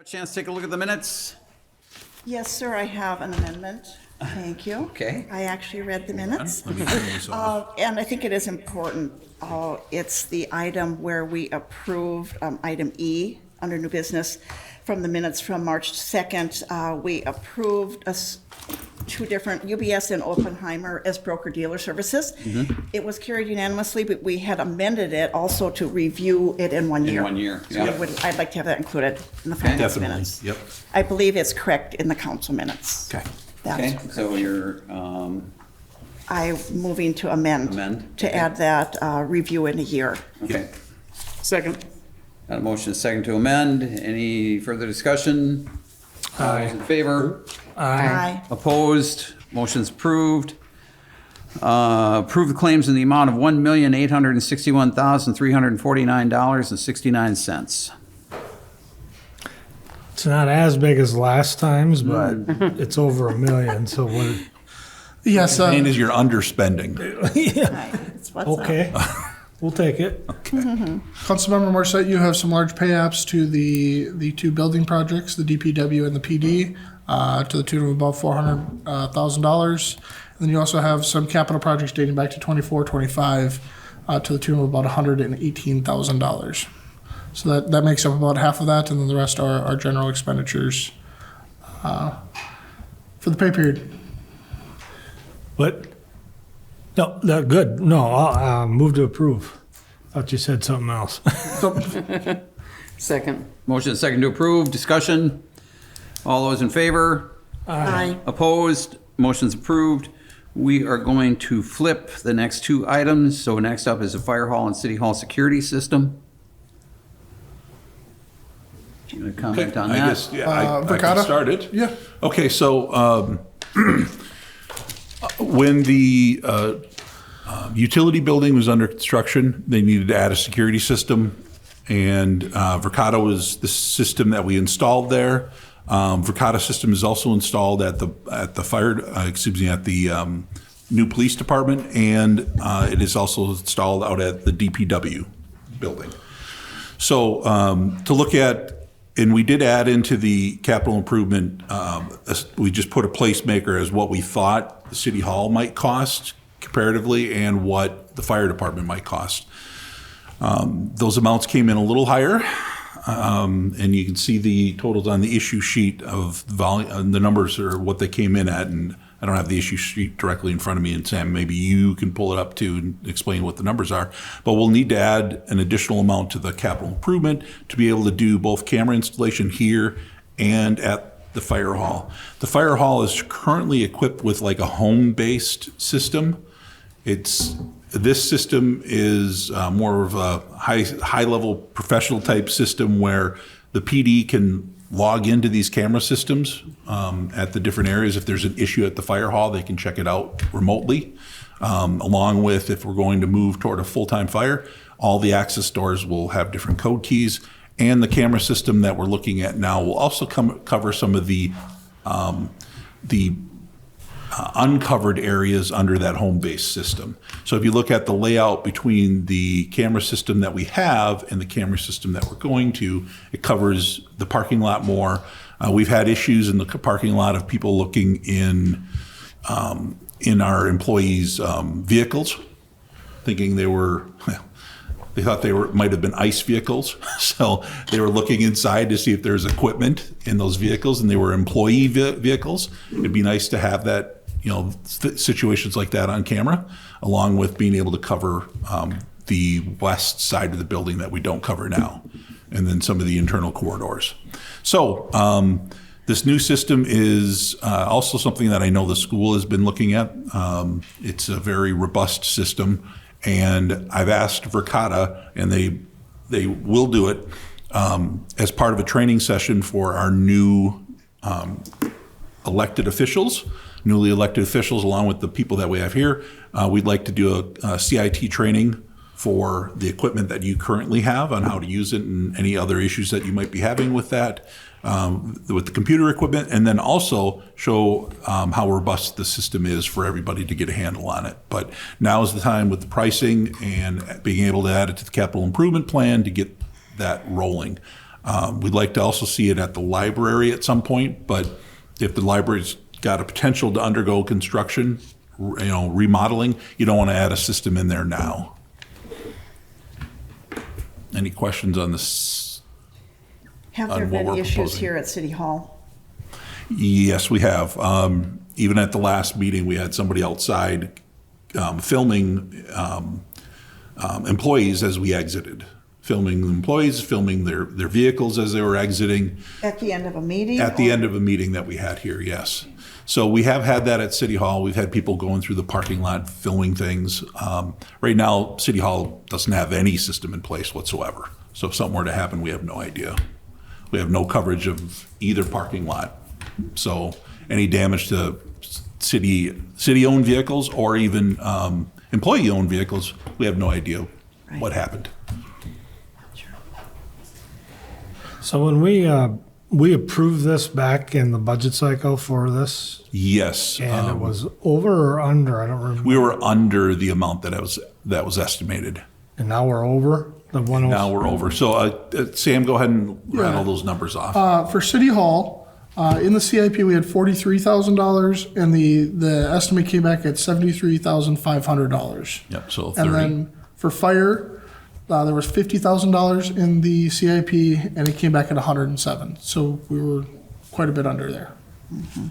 Chance to take a look at the minutes? Yes, sir, I have an amendment. Thank you. Okay. I actually read the minutes. Let me turn this off. And I think it is important. It's the item where we approved item E under new business from the minutes from March 2nd. We approved two different, UBS and Oppenheimer as broker-dealer services. It was carried unanimously, but we had amended it also to review it in 1 year. In 1 year, So yeah. I'd like to have that included in the finance Definitely, minutes. yep. I believe it's correct in the council minutes. Okay. That's Okay, so you're, I'm moving to amend. Amend, To okay. add that review in a year. okay. Second. Got a motion, a second to amend. Any further discussion? All those in favor? Aye. Opposed? Motion's approved. Approve the claims in the amount of $1,861,349.69. It's not as big as last time's, but it's over $1 million, so what, Yes, Pain is your underspending. Aye. It's what's up. okay, we'll take it. Councilmember Morissette, you have some large pay apps to the two building projects, the DPW and the PD, to the tune of about $400,000. And then you also have some capital projects dating back to 24, 25, to the tune of about $118,000. So that makes up about half of that, and then the rest are general expenditures for the pay period. But, no, good, no, I'll move to approve. Thought you said something else. Second. Motion, a second to approve. Discussion? All those in favor? Aye. Opposed? Motion's approved. We are going to flip the next two items. So next up is the fire hall and city hall security system. Do you want to comment on I that? guess, yeah, I can Vergata? start it. Yeah. Okay, so when the utility building was under construction, they needed to add a security system, and Verkada was the system that we installed there. Verkada system is also installed at the new police department, and it is also installed out at the DPW building. So to look at, and we did add into the capital improvement, we just put a placemaker as what we thought the city hall might cost comparatively and what the fire department might cost. Those amounts came in a little higher, and you can see the totals on the issue sheet of volume, the numbers are what they came in at, and I don't have the issue sheet directly in front of me, and Sam, maybe you can pull it up too and explain what the numbers are. But we'll need to add an additional amount to the capital improvement to be able to do both camera installation here and at the fire hall. The fire hall is currently equipped with like a home-based system. This system is more of a high-level professional type system where the PD can log into these camera systems at the different areas. If there's an issue at the fire hall, they can check it out remotely. Along with, if we're going to move toward a full-time fire, all the access doors will have different code keys. And the camera system that we're looking at now will also cover some of the uncovered areas under that home-based system. So if you look at the layout between the camera system that we have and the camera system that we're going to, it covers the parking lot more. We've had issues in the parking lot of people looking in our employees' vehicles, thinking they thought they might have been ICE vehicles. So they were looking inside to see if there's equipment in those vehicles, and they were employee vehicles. It'd be nice to have that, situations like that on camera, along with being able to cover the west side of the building that we don't cover now, and then some of the internal corridors. So this new system is also something that I know the school has been looking at. It's a very robust system, and I've asked Verkada, and they will do it as part of a training session for our new newly elected officials, along with the people that we have here. We'd like to do a CIT training for the equipment that you currently have on how to use it and any other issues that you might be having with that, with the computer equipment, and then also show how robust the system is for everybody to get a handle on it. But now is the time with the pricing and being able to add it to the capital improvement plan to get that rolling. We'd like to also see it at the library at some point, but if the library's got a potential to undergo construction, remodeling, you don't want to add a system in there now. Any questions on this? Have On there what been we're issues proposing. here at City Hall? Yes, we have. Even at the last meeting, we had somebody outside filming employees as we exited. Filming employees, filming their vehicles as they were exiting. At the end of a meeting? At the end of a meeting that we had here, yes. So we have had that at City Hall. We've had people going through the parking lot filming things. Right now, City Hall doesn't have any system in place whatsoever. So if something were to happen, we have no idea. We have no coverage of either parking lot. So any damage to city-owned vehicles or even employee-owned vehicles, we have no idea what happened. So when we approved this back in the budget cycle for this, Yes. and it was over or under, I don't remember. We were under the amount that was estimated. And now we're over the 106. Now we're over. So Sam, go ahead and rattle those numbers off. For City Hall, in the CIP, we had $43,000, and the estimate came back at $73,500. Yep, so 30. And then for fire, there was $50,000 in the CIP, and it came back at 107. So we were quite a bit under there.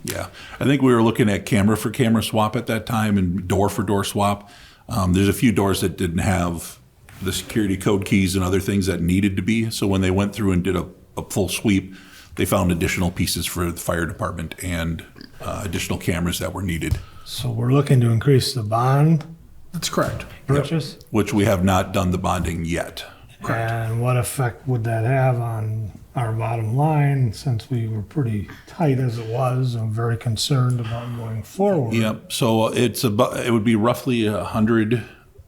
Yeah, I think we were looking at camera for camera swap at that time and door for door swap. There's a few doors that didn't have the security code keys and other things that needed to be. So when they went through and did a full sweep, they found additional pieces for the fire department and additional cameras that were needed, So we're looking to increase the bond That's correct. purchase. which we have not done the bonding yet. And what effect would that have on our bottom line, since we were pretty tight as it was? I'm very concerned about going forward. Yep. So it would be roughly 100,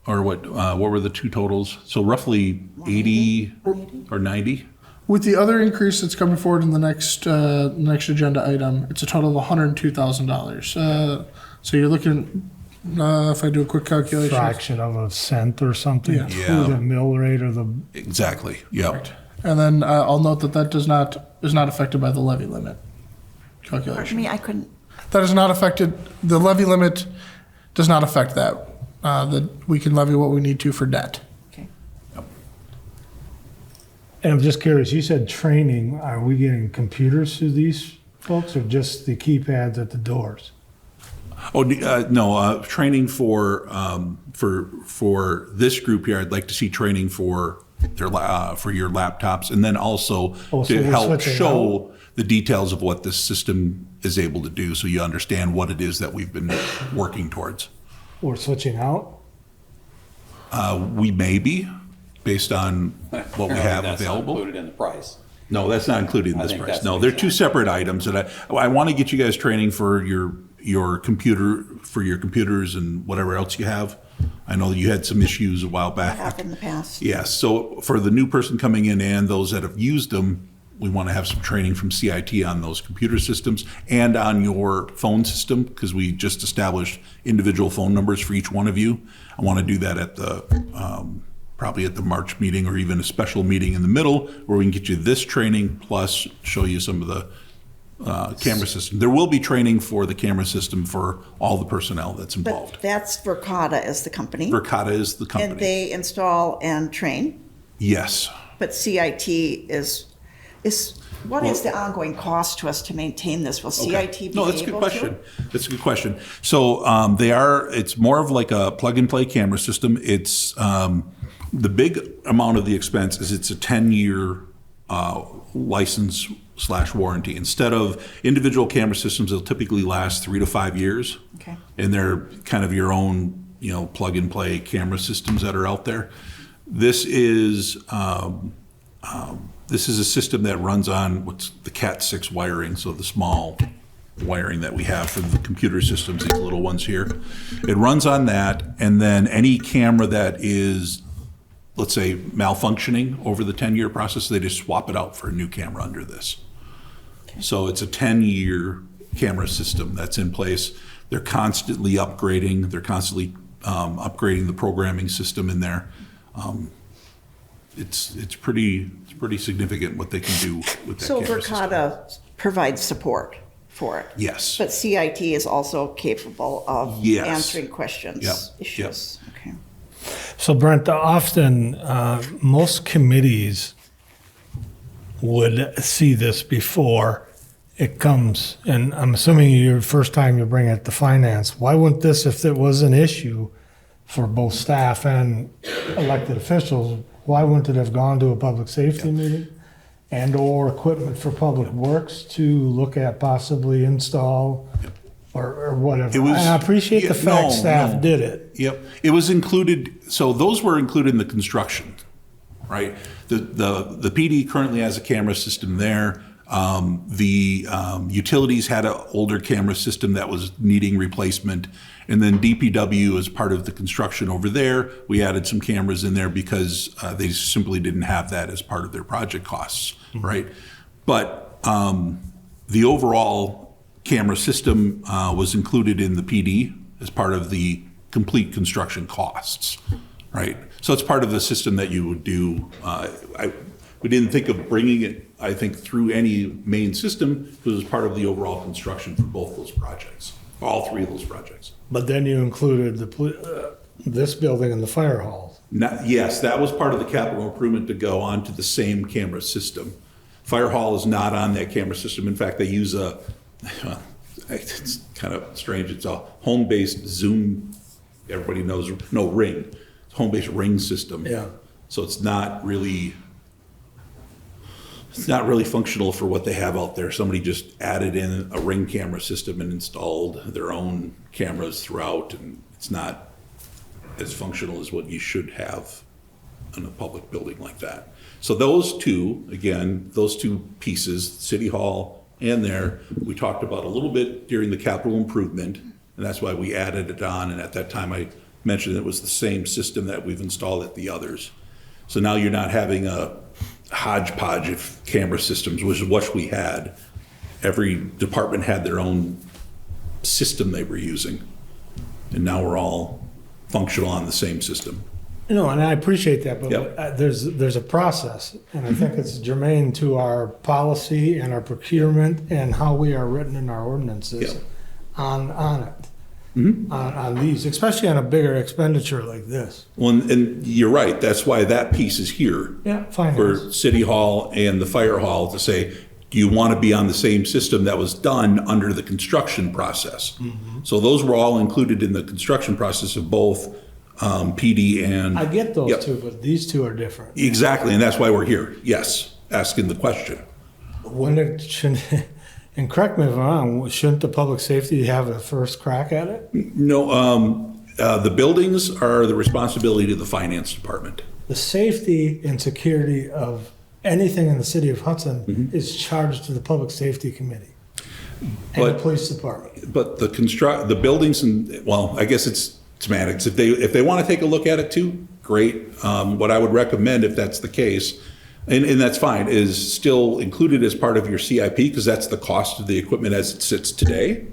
or what were the two totals? So roughly 80 or 90. With the other increase that's coming forward in the next agenda item, it's a total of $102,000. So you're looking, if I do a quick calculation, Fraction of a cent or something Yeah. to Yeah. the mill rate or the, Exactly. Yep. and then I'll note that is not affected by the levy limit Pardon calculation. me, I couldn't, That is not affected. The levy limit does not affect that. That we can levy what we need to for debt. okay. and I'm just curious, you said training, are we getting computers through these folks or just the keypads at the doors? Oh, no, training for this group here, I'd like to see training for for your laptops, and then also Oh, so to we're help switching show the details of what this system is able to do, so you understand what it is that we've been working towards. We're switching out? We may be, based on what we have That's not available. included in the price. No, that's not included in I this think price. that's No, what they're he's two saying. separate items that I want to get you guys training for your computer, for your computers and whatever else you have. I know you had some issues a while I back. have in the past. Yes, so for the new person coming in and those that have used them, we want to have some training from CIT on those computer systems and on your phone system, because we just established individual phone numbers for each one of you. I want to do that at the, probably at the March meeting or even a special meeting in the middle where we can get you this training plus show you some of the camera system. There will be training for the camera system for all the personnel that's involved. But that's Verkada is the company. Verkada is the And company. they install and train, Yes. but CIT is, what is the ongoing cost to us to maintain this? Will CIT be able to? No, that's a good question. That's a good question. So it's more of like a plug-and-play camera system. It's, the big amount of the expense is it's a 10-year license / warranty. Instead of individual camera systems, they'll typically last 3 to 5 years. Okay. And they're kind of your own, plug-and-play camera systems that are out there. This is a system that runs on what's the Cat6 wiring, so the small wiring that we have for the computer systems, these little ones here. It runs on that, and then any camera that is, let's say, malfunctioning over the 10-year process, they just swap it out for a new camera under this. So it's a 10-year camera system that's in place. They're constantly upgrading. They're constantly upgrading the programming system in there. it's pretty significant what they can do with that So camera system. Verkada provides support for it. Yes. But CIT is also capable of Yes. answering questions, Yep, issues. Okay. So Brent, often, most committees would see this before it comes, and I'm assuming your first time you bring it to finance. Why wouldn't this, if it was an issue for both staff and elected officials, why wouldn't it have gone to a public safety meeting and/or equipment for public works to look at possibly install or whatever? It was- And I appreciate the yeah, fact no, staff no. did it. Yep, it was included, so those were included in the construction, right? The PD currently has a camera system there. The utilities had an older camera system that was needing replacement. And then DPW, as part of the construction over there, we added some cameras in there because they simply didn't have that as part of their project costs, right? But the overall camera system was included in the PD as part of the complete construction costs, right? So it's part of the system that you would do. We didn't think of bringing it, I think, through any main system, because it was part of the overall construction for both those projects, all three of those projects. But then you included this building and the fire hall. Yes, that was part of the capital improvement to go onto the same camera system. Fire hall is not on that camera system. In fact, they use well, it's kind of strange. It's a home-based Zoom, everybody knows, no, Ring. It's a home-based Ring system. Yeah. So it's not really functional for what they have out there. Somebody just added in a Ring camera system and installed their own cameras throughout, and it's not as functional as what you should have in a public building like that. So those two pieces, City Hall and there, we talked about a little bit during the capital improvement, and that's why we added it on, and at that time I mentioned it was the same system that we've installed at the others. So now you're not having a hodgepodge of camera systems, which is what we had. Every department had their own system they were using, and now we're all functional on the same system. And I appreciate that, but Yep. there's a process, and I think it's germane to our policy and our procurement and how we are written in our ordinances Yep. on it, on these, especially on a bigger expenditure like this. Well, and you're right, that's why that piece is here. Yeah, finance. For City Hall and the Fire Hall to say, do you want to be on the same system that was done under the construction process? So those were all included in the construction process of both PD and. I get those Yep. two, but these two are different. Exactly, and that's why we're here, yes, asking the question. When it should, and correct me if I'm wrong, shouldn't the public safety have a first crack at it? No, the buildings are the responsibility of the finance department. The safety and security of anything in the city of Hudson is charged to the Public Safety Committee and the But- police department. But the buildings and, well, I guess it's semantics. If they want to take a look at it too, great. What I would recommend, if that's the case, and that's fine, is still included as part of your CIP, because that's the cost of the equipment as it sits today,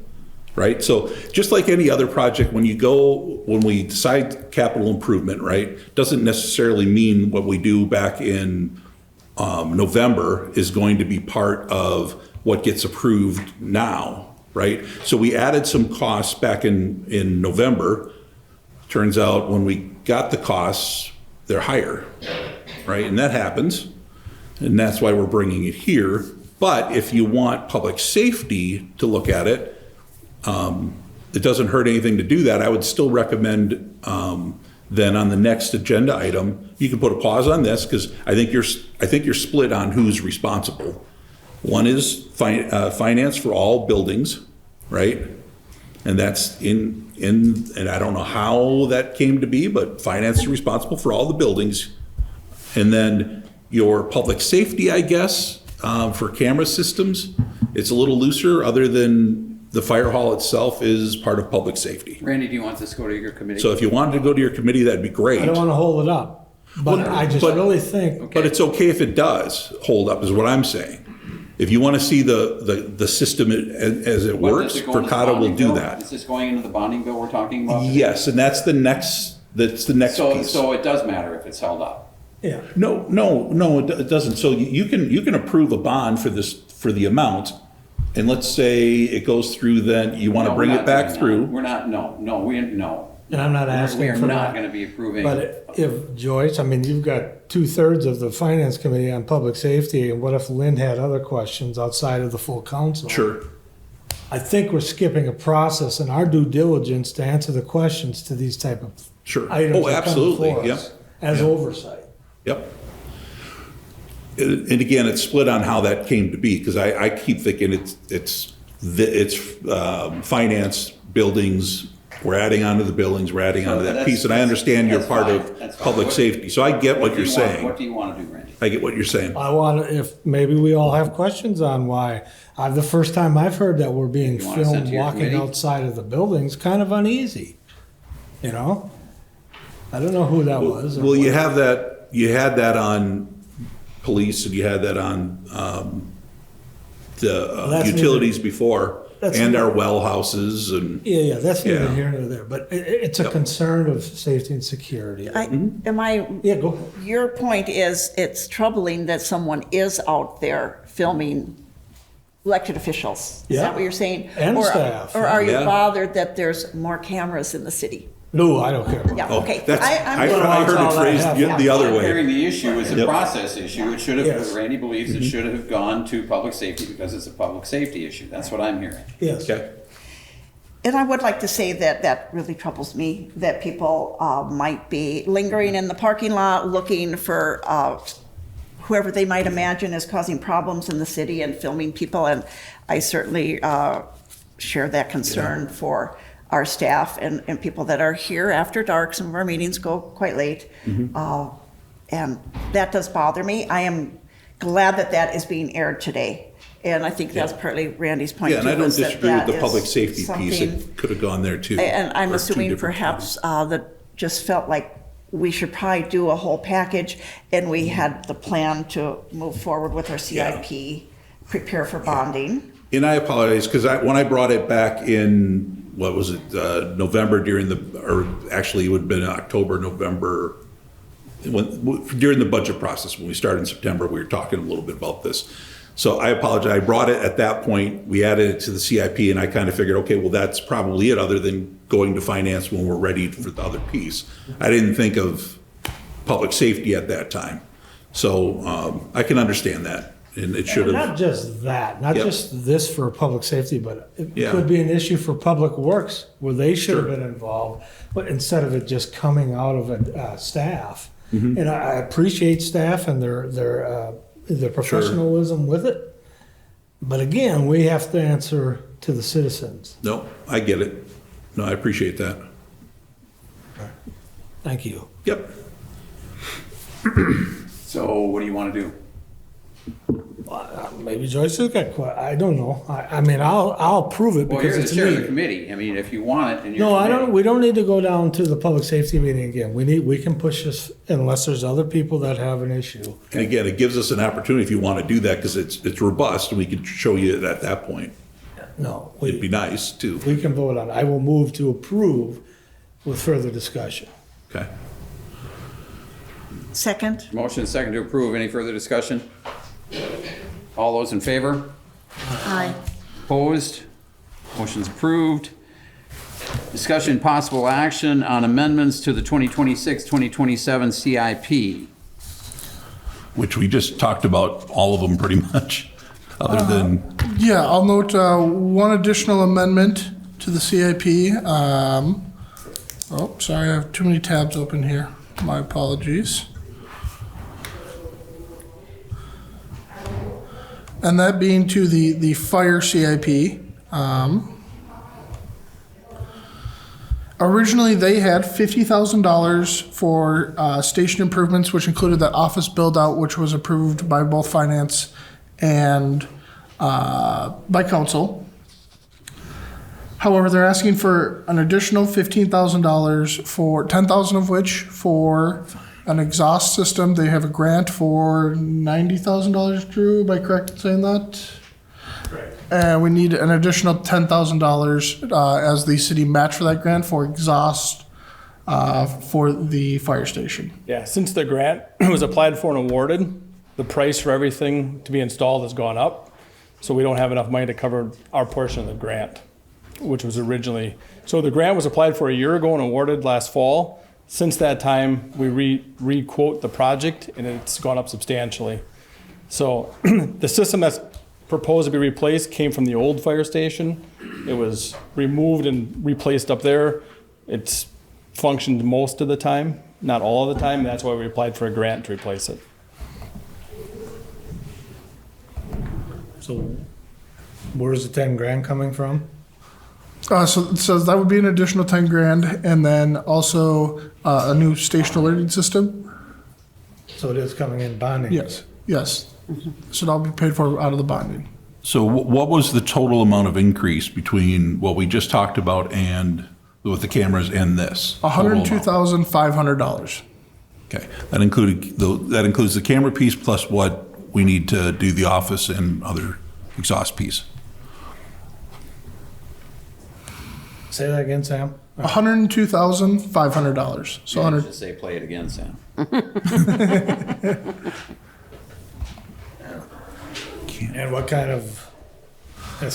right? So just like any other project, when we decide capital improvement, right, doesn't necessarily mean what we do back in November is going to be part of what gets approved now, right? So we added some costs back in November. Turns out when we got the costs, they're higher, right? And that happens, and that's why we're bringing it here. But if you want public safety to look at it, it doesn't hurt anything to do that. I would still recommend then on the next agenda item, you can put a pause on this, because I think you're split on who's responsible. One is finance for all buildings, right? And that's and I don't know how that came to be, but finance is responsible for all the buildings. And then your public safety, I guess, for camera systems, it's a little looser, other than the fire hall itself is part of public safety. Randy, do you want this to go to your committee? So if you wanted to go to your committee, that'd be great. I don't want to hold it up, but Well, I just but- really think, But it's okay if it does hold up, is what I'm saying. If you want to see the system as it What, works, does it go into the Verkada will bonding do bill? that. Is this going into the bonding bill we're talking about? Yes, and that's the next So, piece. so it does matter if it's held up. Yeah. No, it doesn't. So you can approve a bond for this, for the amount, and let's say it goes through, then you want to No, bring we're it not back doing that. through. We're not, no. And I'm not asking We are for not that. gonna be approving. But if Joyce, I mean, you've got 2/3 of the finance committee on public safety, and what if Lynn had other questions outside of the full council? Sure. I think we're skipping a process in our due diligence to answer the questions to these type of Sure. items Oh, that come absolutely. before Yep. us as oversight. Yep. And again, it's split on how that came to be, because I keep thinking it's finance, buildings, we're adding on to the buildings, we're adding on to that piece, and I understand you're that's part fine. of That's fine. public safety, so I get what you're What saying. do you wanna do, Randy? I get what you're saying. I want, if maybe we all have questions on why, the first time I've heard that we're being You want to send filmed to your walking committee? outside of the buildings, kind of uneasy, you know? I don't know who that was. or Well, you what. have that, you had that on police, and you had that on the that's utilities before, that's and neither- our well houses, and Yeah, that's neither Yeah. here nor there, but it's a concern of safety and security. Am I, Yeah, go ahead. your point is, it's troubling that someone is out there filming elected officials. Is Yeah. that what you're saying? And Or- staff. Or are you Yeah. bothered that there's more cameras in the city? No, I don't care. Yeah, oh, okay. that's, I'm I just- heard all it that phrased happened. the other I'm hearing way. the issue is a Yep. process issue. It should Yes. have, Randy believes it should have gone to public safety because it's a public safety issue. That's what I'm hearing. Yes. Okay, And I would like to say that that really troubles me, that people might be lingering in the parking lot looking for whoever they might imagine is causing problems in the city and filming people. And I certainly share that concern for our staff and people that are here after dark. Some of our meetings go quite late. And that does bother me. I am glad that that is being aired today. And I think that's partly Randy's point yeah, and too, I don't is that disagree with that the is public safety piece, something- it could have gone there too. and I'm or two assuming different perhaps times. that just felt like we should probably do a whole package, and we had the plan to move forward with our CIP, prepare for bonding. And I apologize, because when I brought it back in, what was it, November or actually it would have been October, November, during the budget process, when we started in September, we were talking a little bit about this. So I apologize, I brought it at that point, we added it to the CIP, and I kind of figured, okay, well, that's probably it, other than going to finance when we're ready for the other piece. I didn't think of public safety at that time. So I can understand that, and it should And have. not just that, not Yep. just this for public safety, but it Yeah. could be an issue for public works where they should have Sure. been involved, but instead of it just coming out of staff. Mm-hmm. And I appreciate staff and their professionalism with it. But again, we have to answer to the citizens. No, I get it. No, I appreciate that. Thank you. Yep. So what do you wanna do? Maybe Joyce has got, I don't know. I mean, I'll approve it Well, you're because the it's chair of the me. committee. I mean, if you want it and you're. No, I don't, we don't need to go down to the public safety meeting again. We can push this unless there's other people that have an issue. And again, it gives us an opportunity if you want to do that, because it's robust, and we can show you it at that point. No, It'd be nice too. we can vote on it. I will move to approve with further discussion. Okay. Second? Motion second to approve. Any further discussion? All those in favor? Aye. Opposed? Motion's approved. Discussion possible action on amendments to the 2026-2027 CIP. Which we just talked about all of them pretty much, other than, Yeah, I'll note one additional amendment to the CIP. Oh, sorry, I have too many tabs open here. My apologies. And that being to the fire CIP. Originally, they had $50,000 for station improvements, which included that office build-out, which was approved by both finance and by council. However, they're asking for an additional $15,000 for $10,000 of which for an exhaust system. They have a grant for $90,000. Drew, am I correct in saying that? And we need an additional $10,000 as the city match for that grant for exhaust for the fire station. Yeah, since the grant was applied for and awarded, the price for everything to be installed has gone up. So we don't have enough money to cover our portion of the grant, which was originally, so the grant was applied for a year ago and awarded last fall. Since that time, we re-quote the project and it's gone up substantially. So the system that's proposed to be replaced came from the old fire station. It was removed and replaced up there. It's functioned most of the time, not all of the time. And that's why we applied for a grant to replace it. So where's the 10 grand coming from? So that would be an additional 10 grand, and then also a new station alerting system. So it is coming in bonding? Yes. So that'll be paid for out of the bonding. So what was the total amount of increase between what we just talked about and with the cameras and this? $102,500. Okay, that includes the camera piece plus what we need to do the office and other exhaust piece. Say that again, Sam. $102,500. So Yeah, 100. just say play it again, Sam. And what kind of a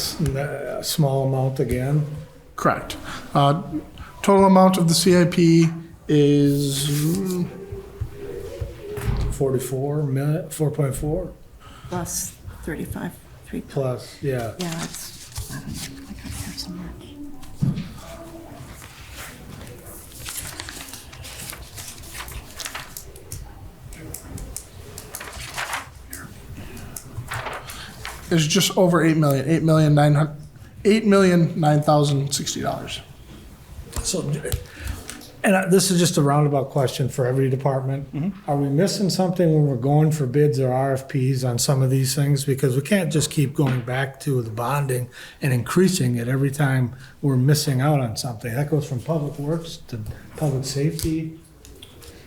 small amount again? Correct. Total amount of the CIP is 44 million, 4.4 Plus 35, 3. plus, yeah. Yeah, it's, I don't know, I got here somewhere. is just over 8 million, $8,009,060. So, and this is just a roundabout question for every department. Are we missing something when we're going for bids or RFPs on some of these things? Because we can't just keep going back to the bonding and increasing it every time we're missing out on something. That goes from public works to public safety.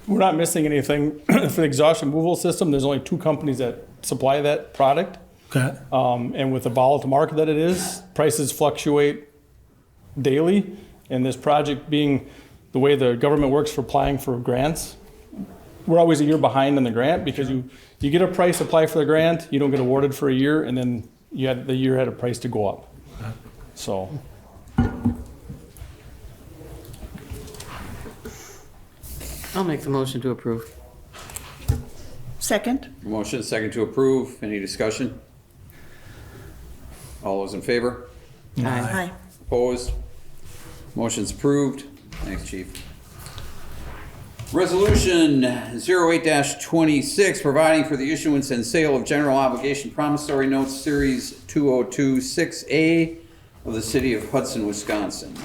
We're not missing anything for the exhaust removal system. There's only 2 companies that supply that product. Okay. And with the volatile market that it is, prices fluctuate daily. And this project being the way the government works for applying for grants, we're always a year behind on the grant because you get a price, apply for the grant, you don't get awarded for a year, and then the year had a price to go up. So. I'll make the motion to approve. Second? Motion second to approve. Any discussion? All those in favor? Aye. Opposed? Motion's approved. Thanks, Chief. Resolution 08-26, providing for the issuance and sale of general obligation promissory notes, Series 2026A of the City of Hudson, Wisconsin.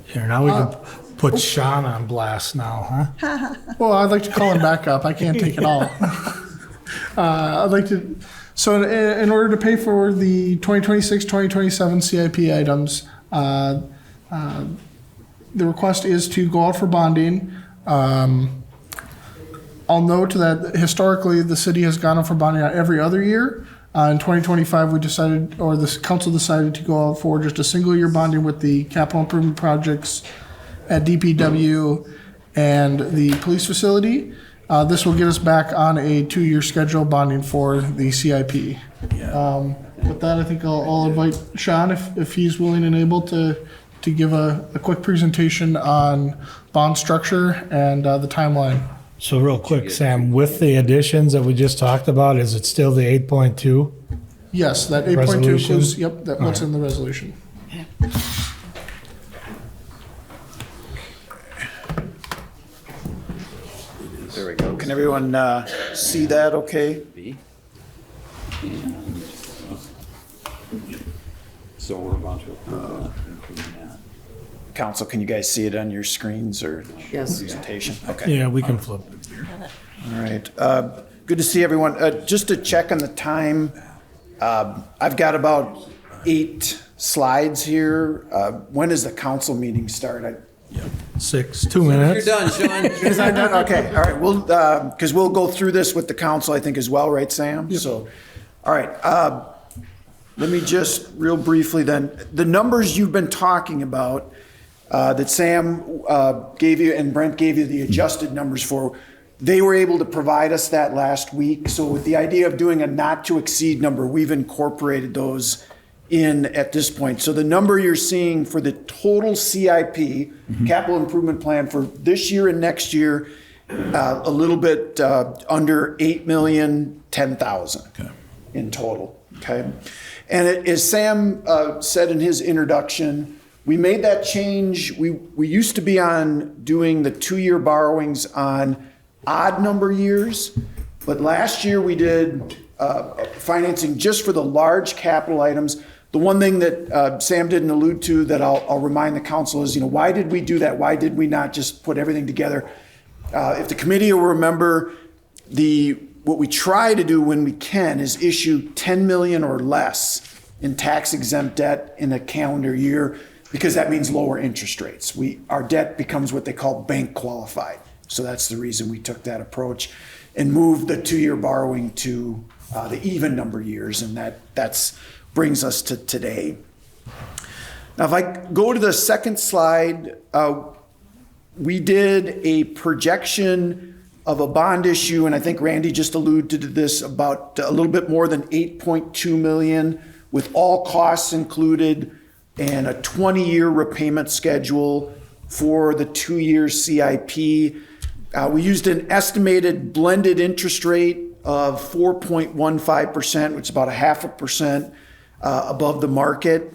Here, now we can put Sean on blast now, huh? Well, I'd like to call him back up. I can't take it all. I'd like to, so in order to pay for the 2026-2027 CIP items, the request is to go out for bonding. I'll note that historically the city has gone out for bonding every other year. In 2025, we decided, or the council decided to go out for just a single year bonding with the capital improvement projects at DPW and the police facility. This will get us back on a 2-year schedule bonding for the CIP. With that, I think I'll invite Sean if he's willing and able to give a quick presentation on bond structure and the timeline. So real quick, Sam, with the additions that we just talked about, is it still the 8.2? Yes, that 8.2 Resolution? includes, yep, that's what's in the resolution. There we go. Can everyone see that okay? So we're about to approve that. Council, can you guys see it on your screens or Yes. presentation? Okay, Yeah, we can flip. all right. Good to see everyone. Just to check on the time, I've got about 8 slides here. When does the council meeting start? 2 You're minutes. done, Sean. Is that done? Okay, all right. We'll, because we'll go through this with the council, I think, as well, right, Sam? So, all right. Let me just real briefly then, the numbers you've been talking about, that Sam gave you and Brent gave you the adjusted numbers for, they were able to provide us that last week. So with the idea of doing a not to exceed number, we've incorporated those in at this point. So the number you're seeing for the total CIP, capital improvement plan for this year and next year, a little bit under 8,010,000 in total. Okay. And as Sam said in his introduction, we made that change. We used to be on doing the 2-year borrowings on odd number years, but last year we did financing just for the large capital items. The one thing that Sam didn't allude to that I'll remind the council is, why did we do that? Why did we not just put everything together? If the committee will remember, what we try to do when we can is issue 10 million or less in tax exempt debt in a calendar year, because that means lower interest rates. Our debt becomes what they call bank qualified. So that's the reason we took that approach and moved the 2-year borrowing to the even number years, and that's brings us to today. Now, if I go to the second slide, we did a projection of a bond issue, and I think Randy just alluded to this, about a little bit more than 8.2 million with all costs included and a 20-year repayment schedule for the 2-year CIP. We used an estimated blended interest rate of 4.15%, which is about 0.5% above the market.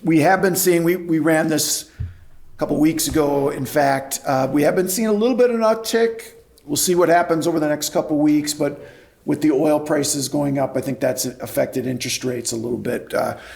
We have been seeing, we ran this a couple weeks ago, in fact. We have been seeing a little bit of an uptick. We'll see what happens over the next couple weeks, but with the oil prices going up, I think that's affected interest rates a little bit.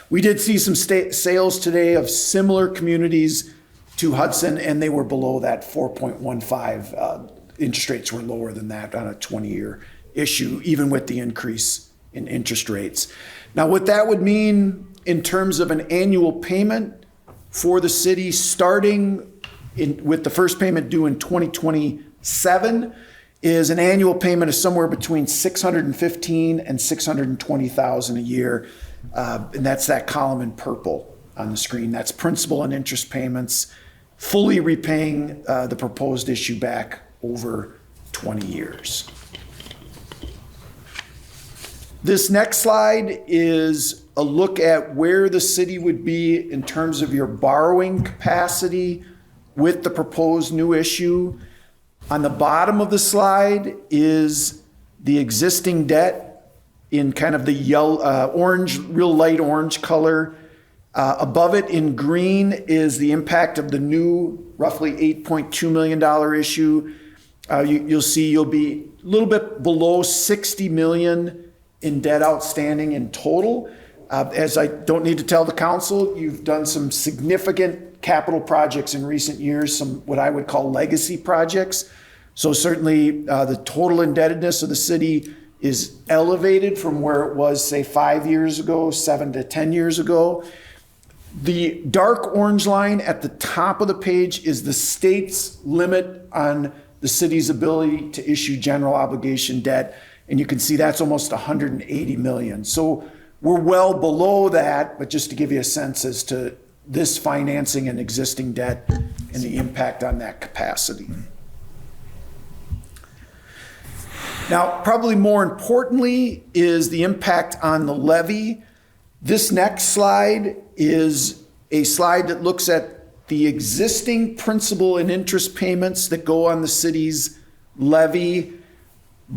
We did see some sales today of similar communities to Hudson, and they were below that 4.15. Interest rates were lower than that on a 20-year issue, even with the increase in interest rates. Now, what that would mean in terms of an annual payment for the city, starting with the first payment due in 2027, is an annual payment of somewhere between $615,000 and $620,000 a year, and that's that column in purple on the screen. That's principal and interest payments, fully repaying the proposed issue back over 20 years. This next slide is a look at where the city would be in terms of your borrowing capacity with the proposed new issue. On the bottom of the slide is the existing debt in kind of the yellow, orange, real light orange color. Above it in green is the impact of the new roughly $8.2 million issue. You'll see you'll be a little bit below 60 million in debt outstanding in total. As I don't need to tell the council, you've done some significant capital projects in recent years, some what I would call legacy projects. So certainly the total indebtedness of the city is elevated from where it was, say, 5 years ago, 7 to 10 years ago. The dark orange line at the top of the page is the state's limit on the city's ability to issue general obligation debt. And you can see that's almost 180 million. So we're well below that, but just to give you a sense as to this financing and existing debt and the impact on that capacity. Now, probably more importantly is the impact on the levy. This next slide is a slide that looks at the existing principal and interest payments that go on the city's levy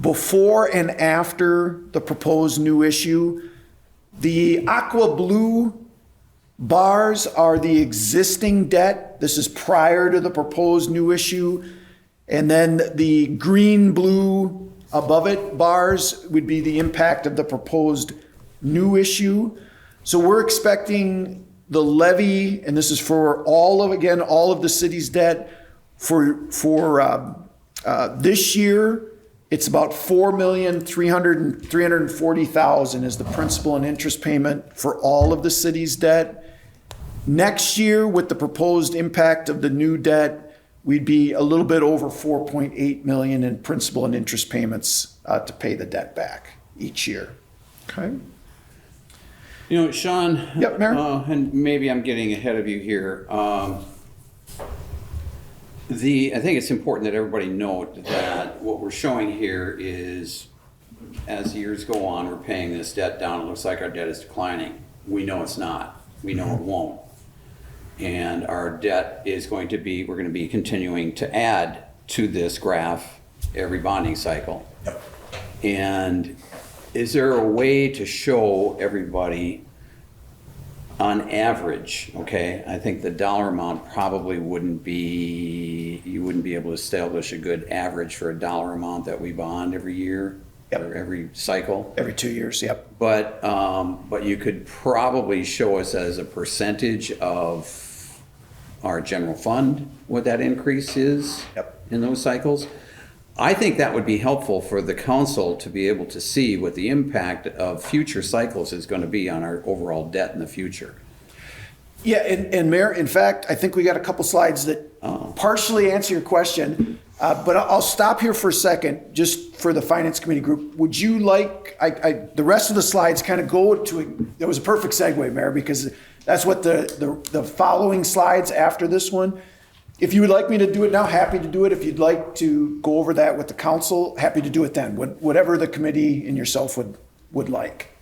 before and after the proposed new issue. The aqua blue bars are the existing debt. This is prior to the proposed new issue. And then the green blue above it bars would be the impact of the proposed new issue. So we're expecting the levy, and this is for all of the city's debt for this year. It's about $4,340,000 is the principal and interest payment for all of the city's debt. Next year, with the proposed impact of the new debt, we'd be a little bit over 4.8 million in principal and interest payments to pay the debt back each year. Okay. Sean. Yep, Mayor. And maybe I'm getting ahead of you here. I think it's important that everybody note that what we're showing here is, as years go on, we're paying this debt down. It looks like our debt is declining. We know it's not. We know it won't. And our debt is going to be, we're going to be continuing to add to this graph every bonding cycle. And is there a way to show everybody on average, okay, I think the dollar amount probably wouldn't be, you wouldn't be able to establish a good average for a dollar amount that we bond every year or every cycle. Every 2 years, yep. But you could probably show us as a percentage of our general fund what that increase is in those cycles. I think that would be helpful for the council to be able to see what the impact of future cycles is going to be on our overall debt in the future. Yeah, and Mayor, in fact, I think we got a couple slides that partially answer your question, but I'll stop here for a second, just for the Finance Committee group. Would you like, the rest of the slides kind of go to, that was a perfect segue, Mayor, because that's what the following slides after this one. If you would like me to do it now, happy to do it. If you'd like to go over that with the council, happy to do it then. Whatever the committee and yourself would like.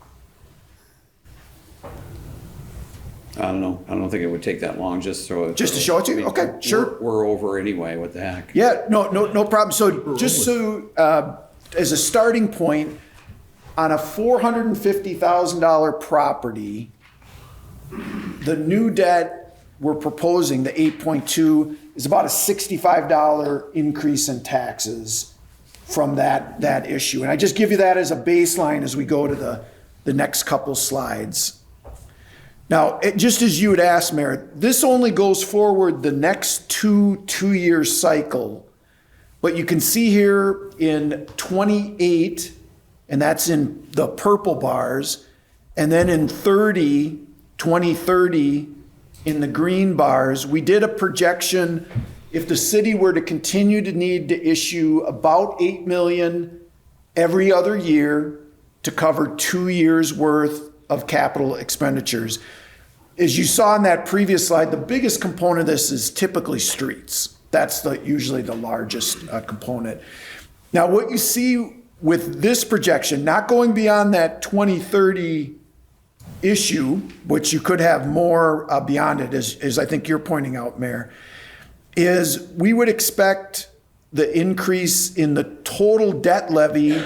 I don't know. I don't think it would take that long just to show it to you? Okay, sure. We're over anyway. What the heck? Yeah, no problem. So just as a starting point, on a $450,000 property, the new debt we're proposing, the 8.2, is about a $65 increase in taxes from that issue. And I just give you that as a baseline as we go to the next couple slides. Now, just as you had asked, Mayor, this only goes forward the next two-year cycle. But you can see here in 28, and that's in the purple bars, and then in 2030, in the green bars, we did a projection if the city were to continue to need to issue about $8 million every other year to cover 2 years worth of capital expenditures. As you saw in that previous slide, the biggest component of this is typically streets. That's usually the largest component. Now, what you see with this projection, not going beyond that 2030 issue, which you could have more beyond it, as I think you're pointing out, Mayor, is we would expect the increase in the total debt levy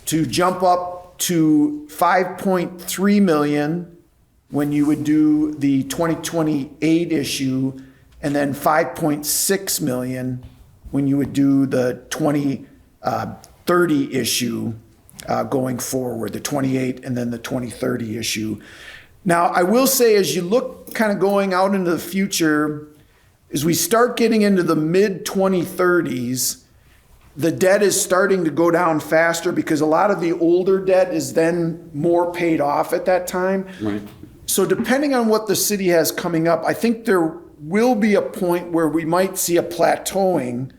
to jump up to $5.3 million when you would do the 2028 issue, and then $5.6 million when you would do the 2030 issue. Going forward, the 28 and then the 2030 issue. Now, I will say, as you look kind of going out into the future, as we start getting into the mid-2030s, the debt is starting to go down faster because a lot of the older debt is then more paid off at that time. Right. So depending on what the city has coming up, I think there will be a point where we might see a plateauing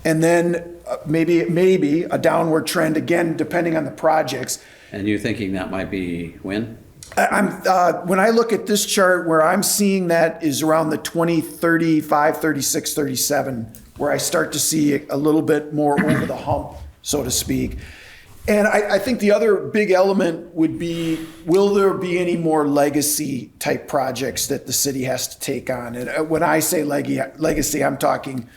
and then maybe a downward trend again, depending on the projects. And you're thinking that might be when? When I look at this chart, where I'm seeing that is around the 2035, 36, 37, where I start to see a little bit more over the hump, so to speak. And I think the other big element would be, will there be any more legacy type projects that the city has to take on? And when I say legacy, I'm talking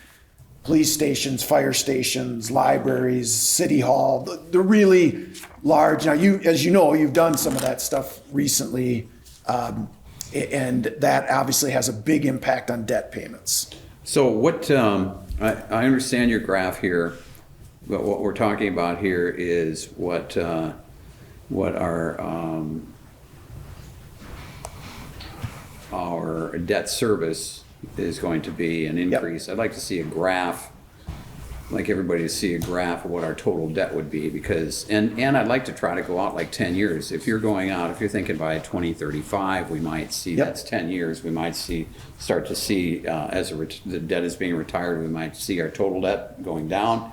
police stations, fire stations, libraries, city hall, the really large. Now, as you know, you've done some of that stuff recently, and that obviously has a big impact on debt payments. So what, I understand your graph here, but what we're talking about here is what our debt service is going to be an increase. I'd like to see a graph, like everybody to see a graph of what our total debt would be, because, and I'd like to try to go out like 10 years. If you're going out, if you're thinking by 2035, we might see that's 10 years. We might start to see, as the debt is being retired, we might see our total debt going down.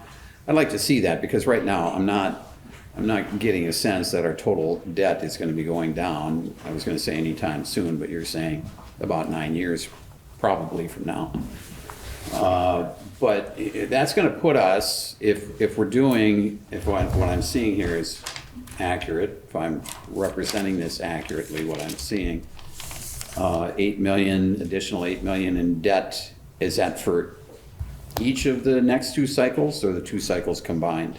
I'd like to see that, because right now I'm not getting a sense that our total debt is going to be going down. I was going to say anytime soon, but you're saying about 9 years probably from now. But that's gonna put us, if we're doing, if what I'm seeing here is accurate, if I'm representing this accurately, what I'm seeing, 8 million, additional 8 million in debt, is that for each of the next two cycles or the two cycles combined?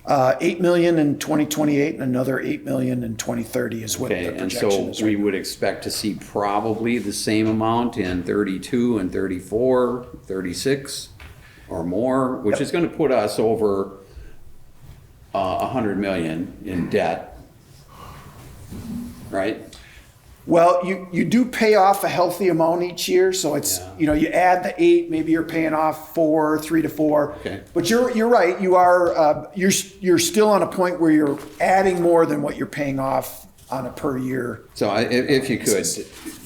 8 million in 2028 and another 8 million in 2030 is what the Okay, and projection so is. we right would expect to see probably the same amount in 32 and 34, 36 or more, which is gonna put us over 100 million in debt, right? Well, you do pay off a healthy amount each year, so it's, Yeah. you add the 8, maybe you're paying off 4, 3 to 4. Okay. But you're right, you are, you're still on a point where you're adding more than what you're paying off on a per year. So if you could,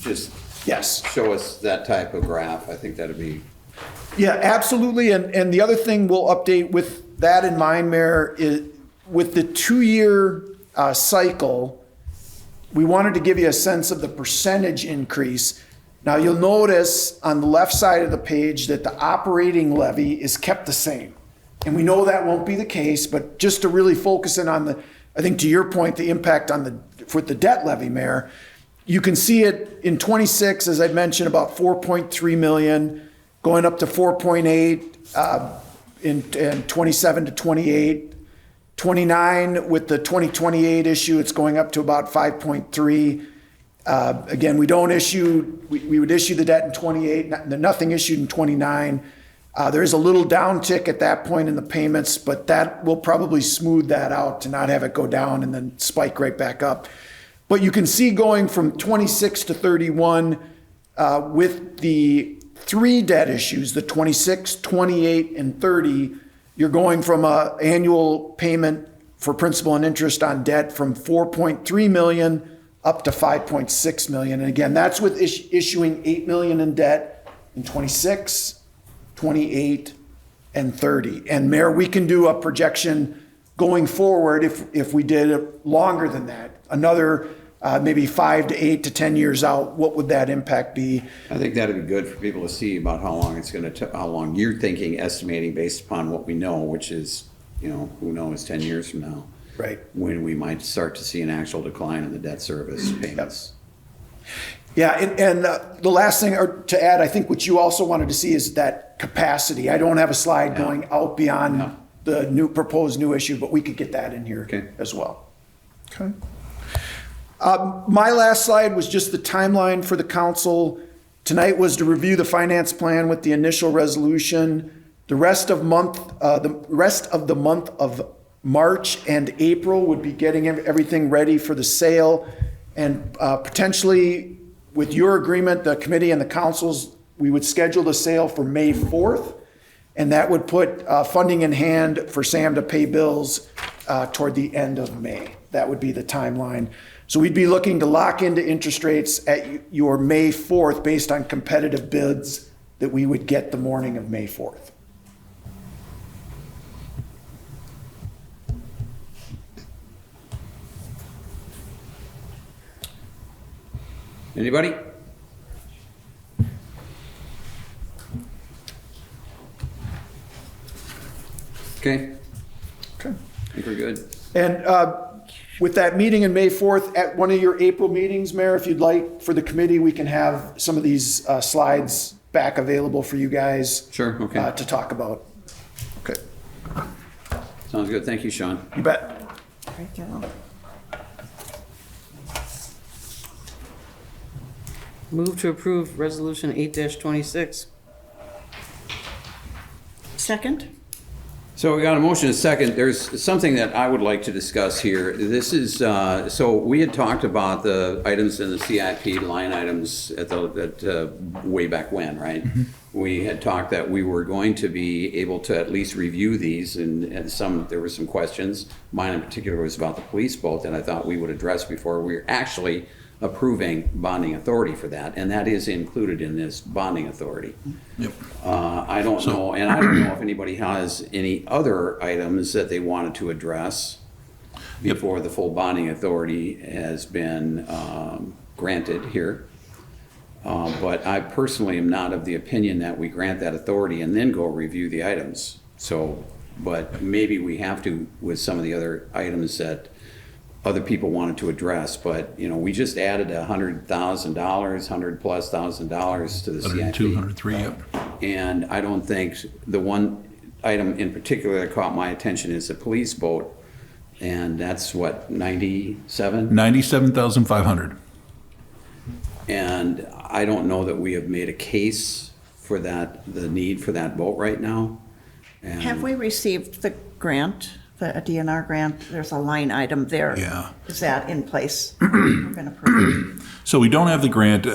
just Yes. show us that type of graph, I think that'd be, Yeah, absolutely. And the other thing we'll update with that in mind, Mayor, is with the 2-year cycle, we wanted to give you a sense of the percentage increase. Now, you'll notice on the left side of the page that the operating levy is kept the same. And we know that won't be the case, but just to really focus in on I think to your point, the impact for the debt levy, Mayor, you can see it in 26, as I mentioned, about 4.3 million, going up to 4.8 in 27 to 28. 29 with the 2028 issue, it's going up to about 5.3. Again, we would issue the debt in 28, nothing issued in 29. There is a little downtick at that point in the payments, but that will probably smooth that out to not have it go down and then spike right back up. But you can see going from 26 to 31 with the 3 debt issues, the 26, 28, and 30, you're going from an annual payment for principal and interest on debt from 4.3 million up to 5.6 million. And again, that's with issuing 8 million in debt in 26, 28, and 30. And Mayor, we can do a projection going forward if we did it longer than that, another maybe 5 to 8 to 10 years out. What would that impact be? I think that'd be good for people to see about how long it's gonna, how long you're thinking, estimating based upon what we know, which is, who knows, 10 years from now. Right. When we might start to see an actual decline in the debt service payments. Yeah, and the last thing to add, I think what you also wanted to see is that capacity. I don't have a slide going out beyond the proposed new issue, but we could get that in here Okay. as well. Okay. My last slide was just the timeline for the council. Tonight was to review the finance plan with the initial resolution. The rest of the month of March and April would be getting everything ready for the sale, and potentially, with your agreement, the committee and the councils, we would schedule the sale for May 4th, and that would put funding in hand for Sam to pay bills toward the end of May. That would be the timeline. So we'd be looking to lock into interest rates at your May 4th based on competitive bids that we would get the morning of May 4th. Anybody? Okay, Okay. I think we're good. And with that meeting in May 4th, at one of your April meetings, Mayor, if you'd like, for the committee, we can have some of these slides back available for you guys. Sure, okay. To talk about. Okay, Sounds good. Thank you, Sean. you bet. Thank you. Move to approve Resolution 8-26. Second? So we got a motion and a second. There's something that I would like to discuss here. This is, so we had talked about the items in the CIP line items way back when, right? We had talked that we were going to be able to at least review these, and there were some questions. Mine in particular was about the police boat that I thought we would address before we were actually approving bonding authority for that, and that is included in this bonding authority. Yep. I don't know, and I don't know if anybody has any other items that they wanted to address before the full bonding authority has been granted here. But I personally am not of the opinion that we grant that authority and then go review the items. So, but maybe we have to with some of the other items that other people wanted to address. But, you know, we just added $100,000, $100,000+ to the CIP. 102, 103, yep. And I don't think, the one item in particular that caught my attention is the police boat. And that's what, 97? 97,500. And I don't know that we have made a case for that, the need for that boat right now. And Have we received the grant, the DNR grant? There's a line item there. Yeah. Is that in place? We're going to approve it. So we don't have the grant.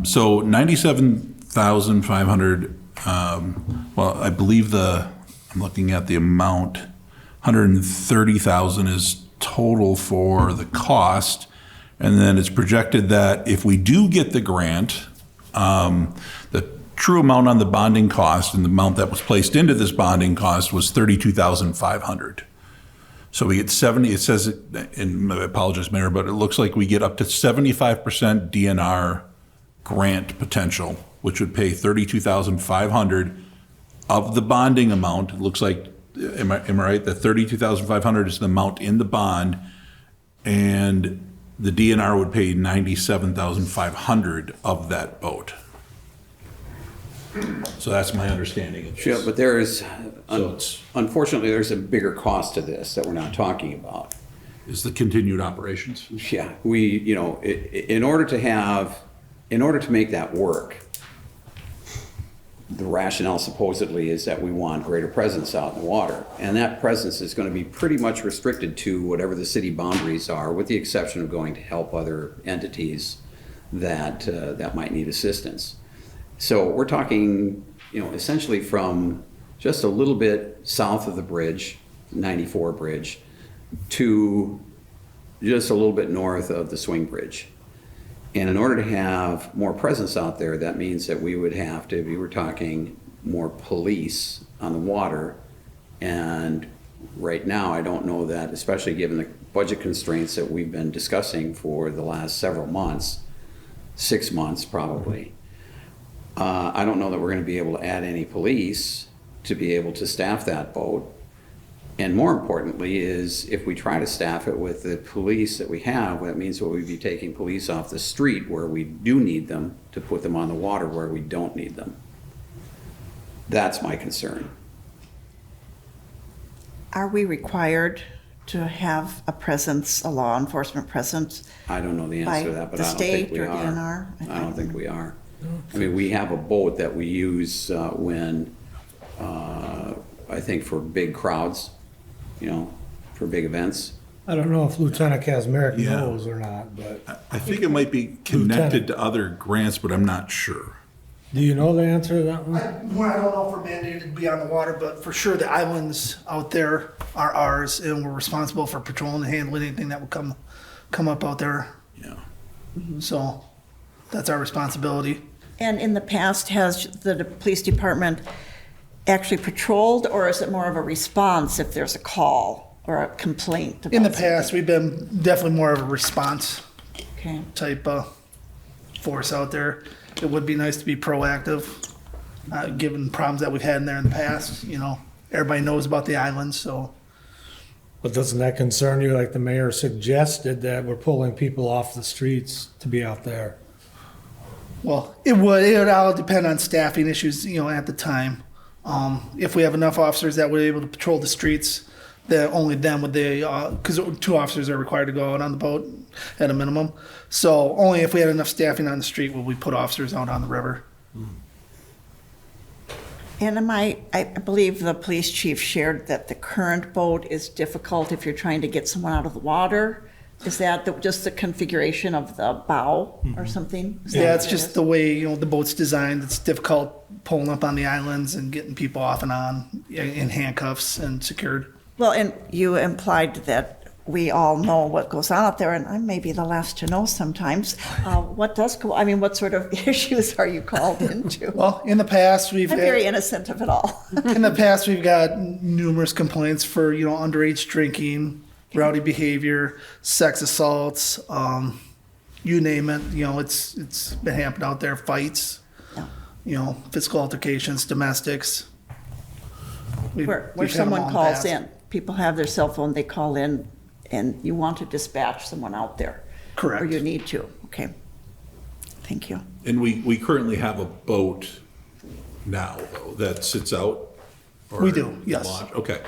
So 97,500. Well, I believe I'm looking at the amount. 130,000 is total for the cost, and then it's projected that if we do get the grant, the true amount on the bonding cost and the amount that was placed into this bonding cost was 32,500. So we get 70, it says, and I apologize, Mayor, but it looks like we get up to 75% DNR grant potential, which would pay 32,500 of the bonding amount. It looks like, am I right? The 32,500 is the amount in the bond, and the DNR would pay 97,500 of that boat. So that's my understanding of this. Sure, but there is, So it's- unfortunately, there's a bigger cost to this that we're not talking about. Is the continued operations. Yeah, we, you know, in order to make that work, the rationale supposedly is that we want greater presence out in the water. And that presence is going to be pretty much restricted to whatever the city boundaries are, with the exception of going to help other entities that might need assistance. So we're talking, you know, essentially from just a little bit south of the bridge, 94 bridge, to just a little bit north of the swing bridge. And in order to have more presence out there, that means that we would have to, we were talking more police on the water. And right now, I don't know that, especially given the budget constraints that we've been discussing for the last several months, 6 months probably, I don't know that we're going to be able to add any police to be able to staff that boat. And more importantly is, if we try to staff it with the police that we have, that means that we'd be taking police off the street where we do need them to put them on the water where we don't need them. That's my concern. Are we required to have a presence, a law enforcement presence? I don't know the By answer to that, but the I don't think state we or are. DNR? I don't think we are. I mean, we have a boat that we use when, I think for big crowds, you know, for big events. I don't know if Lieutenant Kazmarek Yeah. knows or not, but I think it might be connected to other grants, but I'm not sure. do you know the answer to that one? Well, I don't know if we're mandated to be on the water, but for sure the islands out there are ours, and we're responsible for patrolling and handling anything that would come up out there. Yeah. So that's our responsibility. And in the past, has the police department actually patrolled, or is it more of a response if there's a call or a complaint? In the about past, we've been definitely more of a response something? Okay. type force out there. It would be nice to be proactive, given problems that we've had in there in the past. You know, everybody knows about the islands, so But doesn't that concern you, like the mayor suggested, that we're pulling people off the streets to be out there? well, it would all depend on staffing issues. You know, at the time, if we have enough officers that were able to patrol the streets, then only then would they, because 2 officers are required to go out on the boat at a minimum. So only if we had enough staffing on the street would we put officers out on the river. And I believe the police chief shared that the current boat is difficult if you're trying to get someone out of the water. Is that just the configuration of the bow or something? Is that Yeah, what it's it just is? the way, you know, the boat's designed. It's difficult pulling up on the islands and getting people off and on in handcuffs and secured. Well, and you implied that we all know what goes on out there, and I may be the last to know sometimes. What does go, I mean, what sort of issues are you called into? Well, in the past, we've I'm very innocent of it all. in the past we've got numerous complaints for, you know, underage drinking, rowdy behavior, sex assaults, you name it, it's been happening out there, fights, Yeah. physical altercations, domestics. Where we've had them someone all in the calls past. in, people have their cell phone, they call in, and you want to dispatch someone out there. Correct. Or you need to, okay. Thank you. And we currently have a boat now, though, that sits out? or We do, yes. launch? Okay.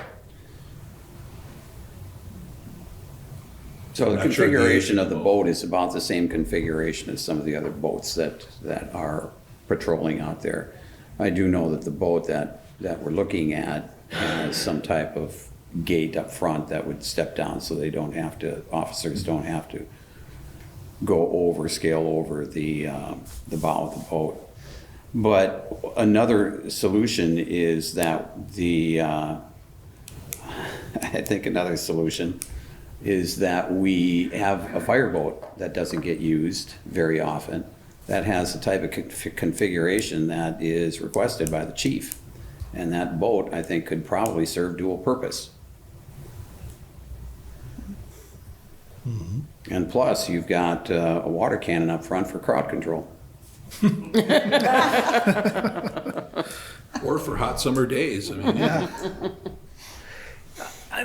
So the I'm not sure the configuration age of the boat is about the same configuration as some of the other boats that are patrolling out there. I do know that the boat that we're looking at has some type of gate up front that would step down so they don't have to, officers don't have to scale over the bow of the boat. But another solution is that I think another solution is that we have a fireboat that doesn't get used very often, that has the type of configuration that is requested by the chief. And that boat, I think, could probably serve dual purpose. And plus, you've got a water cannon up front for crowd control. Or for hot summer days, I mean.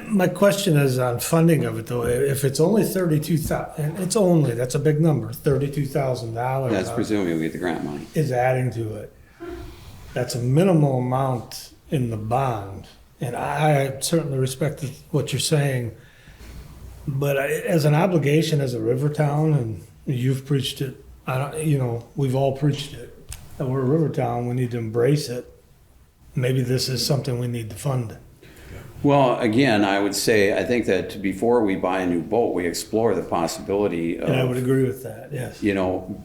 My question is on funding of it though. If it's only 32,000, and it's only, that's a big number, $32,000. That's presuming we get the grant money. Is adding to it. That's a minimal amount in the bond. And I certainly respect what you're saying. But as an obligation as a river town, and you've preached it, we've all preached it, that we're a river town, we need to embrace it. Maybe this is something we need to fund. Well, again, I would say, I think that before we buy a new boat, we explore the possibility of. And I would agree with that, yes.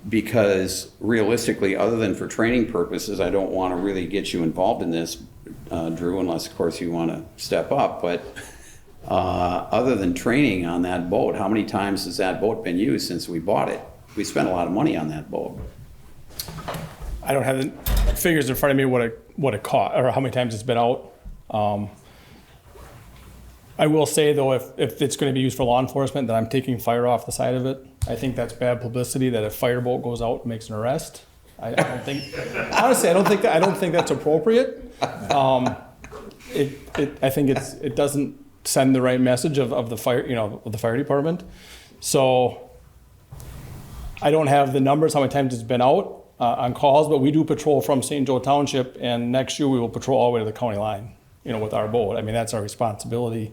Because realistically, other than for training purposes, I don't want to really get you involved in this, Drew, unless of course you want to step up, but other than training on that boat, how many times has that boat been used since we bought it? We spent a lot of money on that boat. I don't have the figures in front of me what it cost or how many times it's been out. I will say though, if it's going to be used for law enforcement, then I'm taking fire off the side of it. I think that's bad publicity that a fireboat goes out and makes an arrest. I don't think, honestly, I don't think that's appropriate. I think it doesn't send the right message of the fire, of the fire department. So I don't have the numbers, how many times it's been out on calls, but we do patrol from St. Joe Township, and next year we will patrol all the way to the county line, with our boat. I mean, that's our responsibility.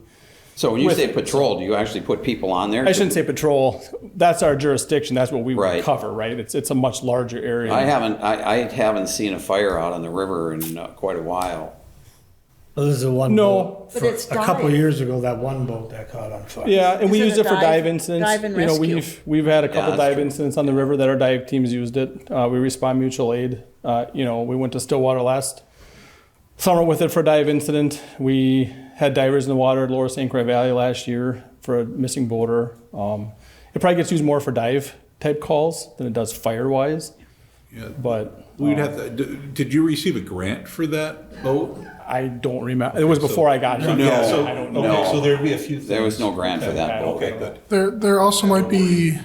So when you say patrol, do you actually put people on there? I shouldn't say patrol. That's our jurisdiction. That's what we Right. cover, right? It's a much larger area. I haven't seen a fire out on the river in quite a while. Well, this is the one No. boat. But For it's a couple dive. years ago, that one boat that caught on fire. Yeah, and we Is it use a it for dive- dive incidents. dive and rescue? We've had a couple that's dive true. incidents on the river that our dive teams used it. We respond mutual aid. We went to Stillwater last summer with it for a dive incident. We had divers in the water at Lower St. Croix Valley last year for a missing boater. It probably gets used more for dive type calls than it does fire wise. Yeah. But We'd have to, did you receive a grant for that boat? I don't remember. It was before I got here. Yeah, so, I don't know. okay, so there'd be a few things. There was no grant for that boat. Okay, good. There also might be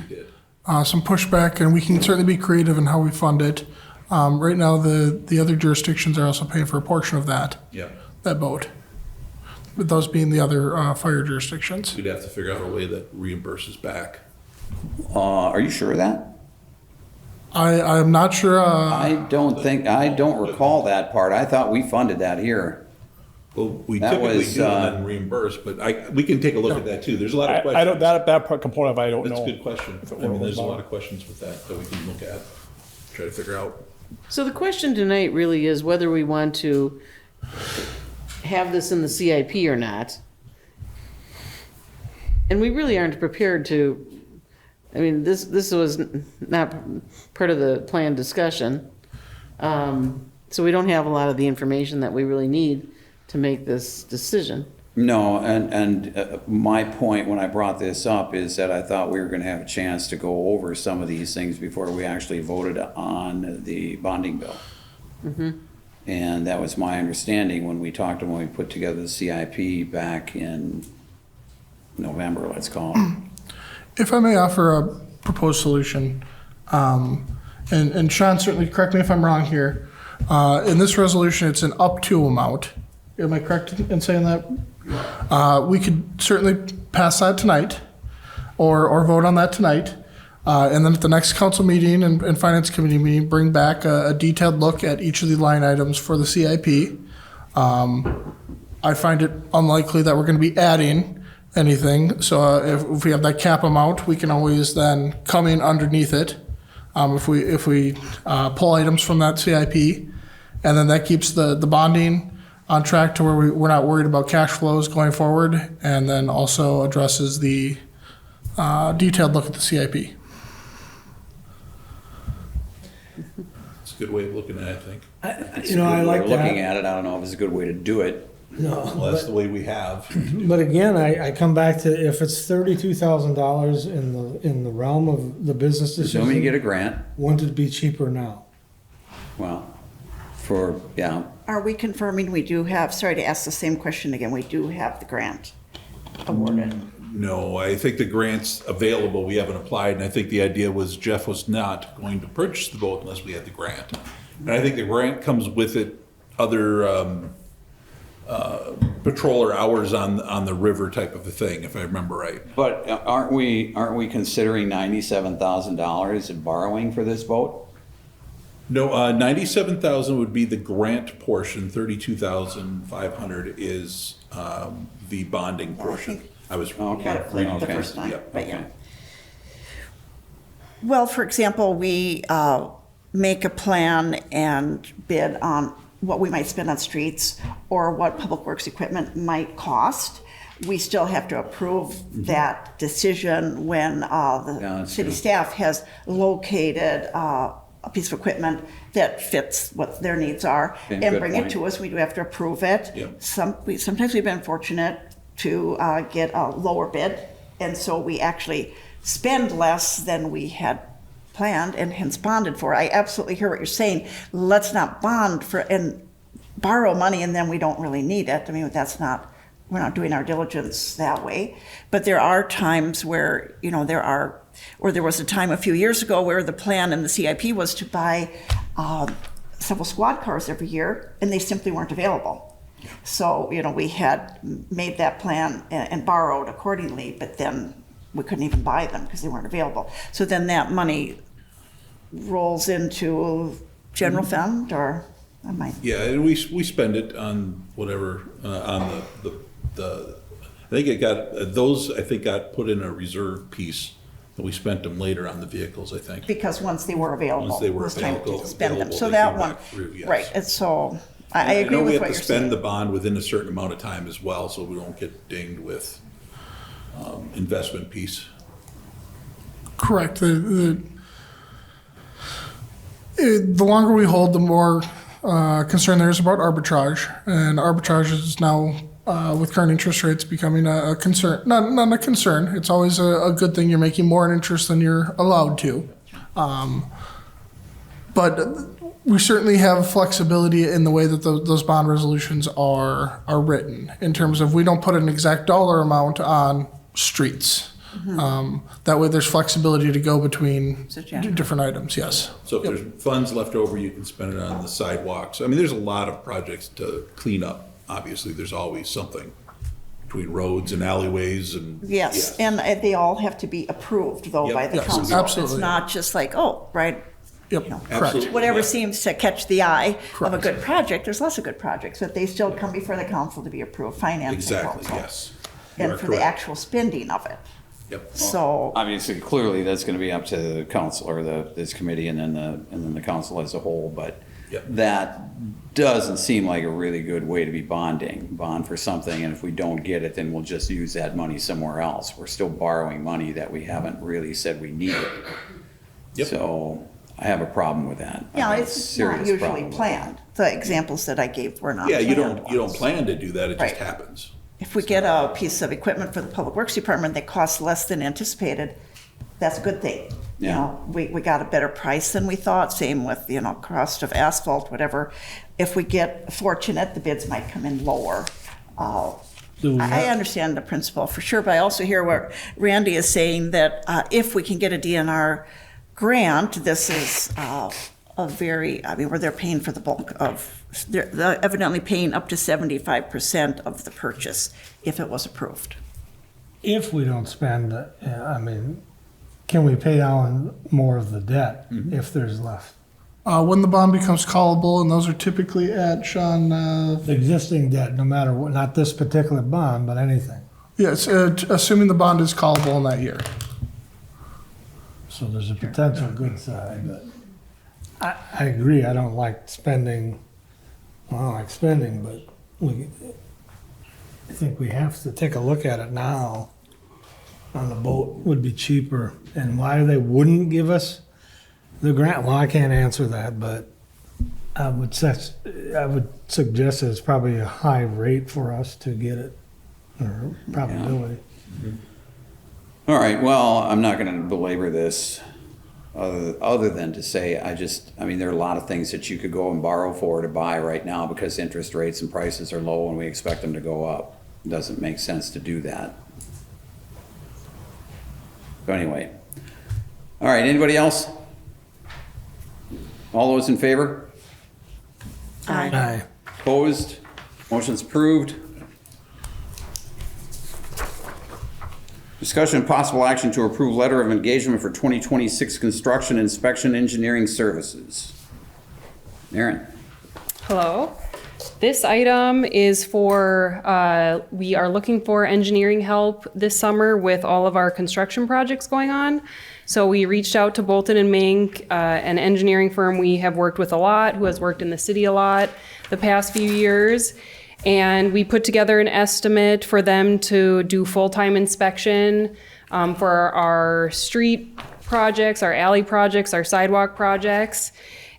some pushback, and we can certainly be creative in how we fund it. Right now, the other jurisdictions are also paying for a portion of that boat, with those being the other fire jurisdictions. We'd have to figure out a way that reimburses back. Are you sure of that? I'm not sure. I don't recall that part. I thought we funded that here. Well, we That typically was, do and then reimburse, but we can take a look at that too. There's a lot of I questions. don't that part component of it, I don't That's know. a good question. I mean, there's a lot of questions with that we can look at, try to figure out. So the question tonight really is whether we want to have this in the CIP or not. And we really aren't prepared to, this was not part of the planned discussion. So we don't have a lot of the information that we really need to make this decision. No, and my point when I brought this up is that I thought we were going to have a chance to go over some of these things before we actually voted on the bonding bill. And that was my understanding when we put together the CIP back in November, let's call it. If I may offer proposed solution. And Sean, certainly correct me if I'm wrong here. In this resolution, it's an up to amount. Am I correct in saying that? We could certainly pass that tonight or vote on that tonight. And then at the next council meeting and finance committee meeting, bring back a detailed look at each of the line items for the CIP. I find it unlikely that we're going to be adding anything. So if we have that cap amount, we can always then come in underneath it. If we pull items from that CIP, and then that keeps the bonding on track to where we're not worried about cash flows going forward, and then also addresses the detailed look at the CIP. It's a good way of looking at it, I think. You know, I like Looking that. at it, I don't know if it's a good way to do it. Well, that's the way we have. But again, I come back to if it's $32,000 in the realm of the business Assuming you get decision, a grant, wouldn't it be cheaper now? well, yeah, Are we confirming we do have, sorry to ask the same question again, we do have the grant awarded? No, I think the grant's available, we haven't applied, and I think the idea was Jeff was not going to purchase the boat unless we had the grant. And I think the grant comes with it other patroller hours on the river type of a thing, if I remember right. but aren't we considering $97,000 in borrowing for this boat? No, 97,000 would be the grant portion, 32,500 is the bonding portion. I was. Got it flipped the first time, Yep, but okay. yeah. Well, for example, we make a plan and bid on what we might spend on streets or what public works equipment might cost. We still have to approve that decision when the that's city true. staff has located a piece of equipment that fits what their needs are Okay, and good bring point. it to us. We do have to approve it. Yep. Sometimes we've been fortunate to get a lower bid, and so we actually spend less than we had planned and hence bonded for. I absolutely hear what you're saying. Let's not bond for and borrow money and then we don't really need it. I mean, we're not doing our diligence that way. But there are times where, there was a time a few years ago where the plan in the CIP was to buy several squad cars every year, and they simply weren't available. So, we had made that plan and borrowed accordingly, but then we couldn't even buy them because they weren't available. So then that money rolls into general fund, or I might. Yeah, and we spend it on whatever, on the, I think it got, those I think got put in a reserve piece, and we spent them later on the vehicles, I think. Because once they were available, Once they were it was time available- to spend them. available, So they that came one, back through, yes. right, and so I agree know with we what have you're to spend saying. the bond within a certain amount of time as well, so we don't get dinged with investment piece. Correct. The longer we hold, the more concern there is about arbitrage, and arbitrage is now with current interest rates becoming a concern. Not a concern. It's always a good thing. You're making more in interest than you're allowed to. But we certainly have flexibility in the way that those bond resolutions are written, in terms of we don't put an exact dollar amount on streets. That way there's flexibility to go between different items, yes. So if there's funds left over, you can spend it on the sidewalks. I mean, there's a lot of projects to clean up. Obviously, there's always something between roads and alleyways and. Yes, yeah. and they all have to be approved though Yep. by the Yes, council. absolutely. It's not just like, right, Yep, Absolutely. correct. whatever Yeah. seems to catch the eye of a Correct. good project. There's lots of good projects, but they still come before the council to be approved, finance and Exactly, council. yes. You And are for the correct. actual spending of it. Yep. So, Obviously, clearly, that's gonna be up to the council or this committee and then the council as a whole, but Yep. that doesn't seem like a really good way to be bond for something, and if we don't get it, then we'll just use that money somewhere else. We're still borrowing money that we haven't really said we needed. Yep. So, I have a problem with that. I yeah, have a it's not serious usually problem with planned. The examples that I gave were not Yeah, planned you don't ones. plan to do that, it Right. just happens. If we get a piece of equipment for the Public Works Department that costs less than anticipated, that's a good thing. Yeah. We got a better price than we thought, same with, cost of asphalt, whatever. If we get fortunate, the bids might come in lower. Do we I have- understand the principle for sure, but I also hear what Randy is saying, that if we can get a DNR grant, this is a very, I mean, where they're paying for the bulk of, they're evidently paying up to 75% of the purchase if it was approved. If we don't spend, I mean, can we pay down more of the debt if there's left? When the bond becomes callable, and those are typically at, Sean, The existing debt, no matter what, not this particular bond, but anything. yes, assuming the bond is callable in that year. So there's a potential good side, but I agree, I don't like spending, well, I don't like spending, but I think we have to take a look at it now. On the boat would be cheaper, and why they wouldn't give us the grant, well, I can't answer that, but I would suggest it's probably a high rate for us to get it, or probability. All right, well, I'm not gonna belabor this, other than to say, I mean, there are a lot of things that you could go and borrow for to buy right now because interest rates and prices are low and we expect them to go up. It doesn't make sense to do that. But anyway, all right, anybody else? All those in favor? Aye. Opposed? Motion's approved. Discussion and possible action to approve letter of engagement for 2026 construction inspection engineering services. Aaron? Hello. This item is for, we are looking for engineering help this summer with all of our construction projects going on. So we reached out to Bolton and Mink, an engineering firm we have worked with a lot, who has worked in the city a lot the past few years. And we put together an estimate for them to do full-time inspection for our street projects, our alley projects, our sidewalk projects.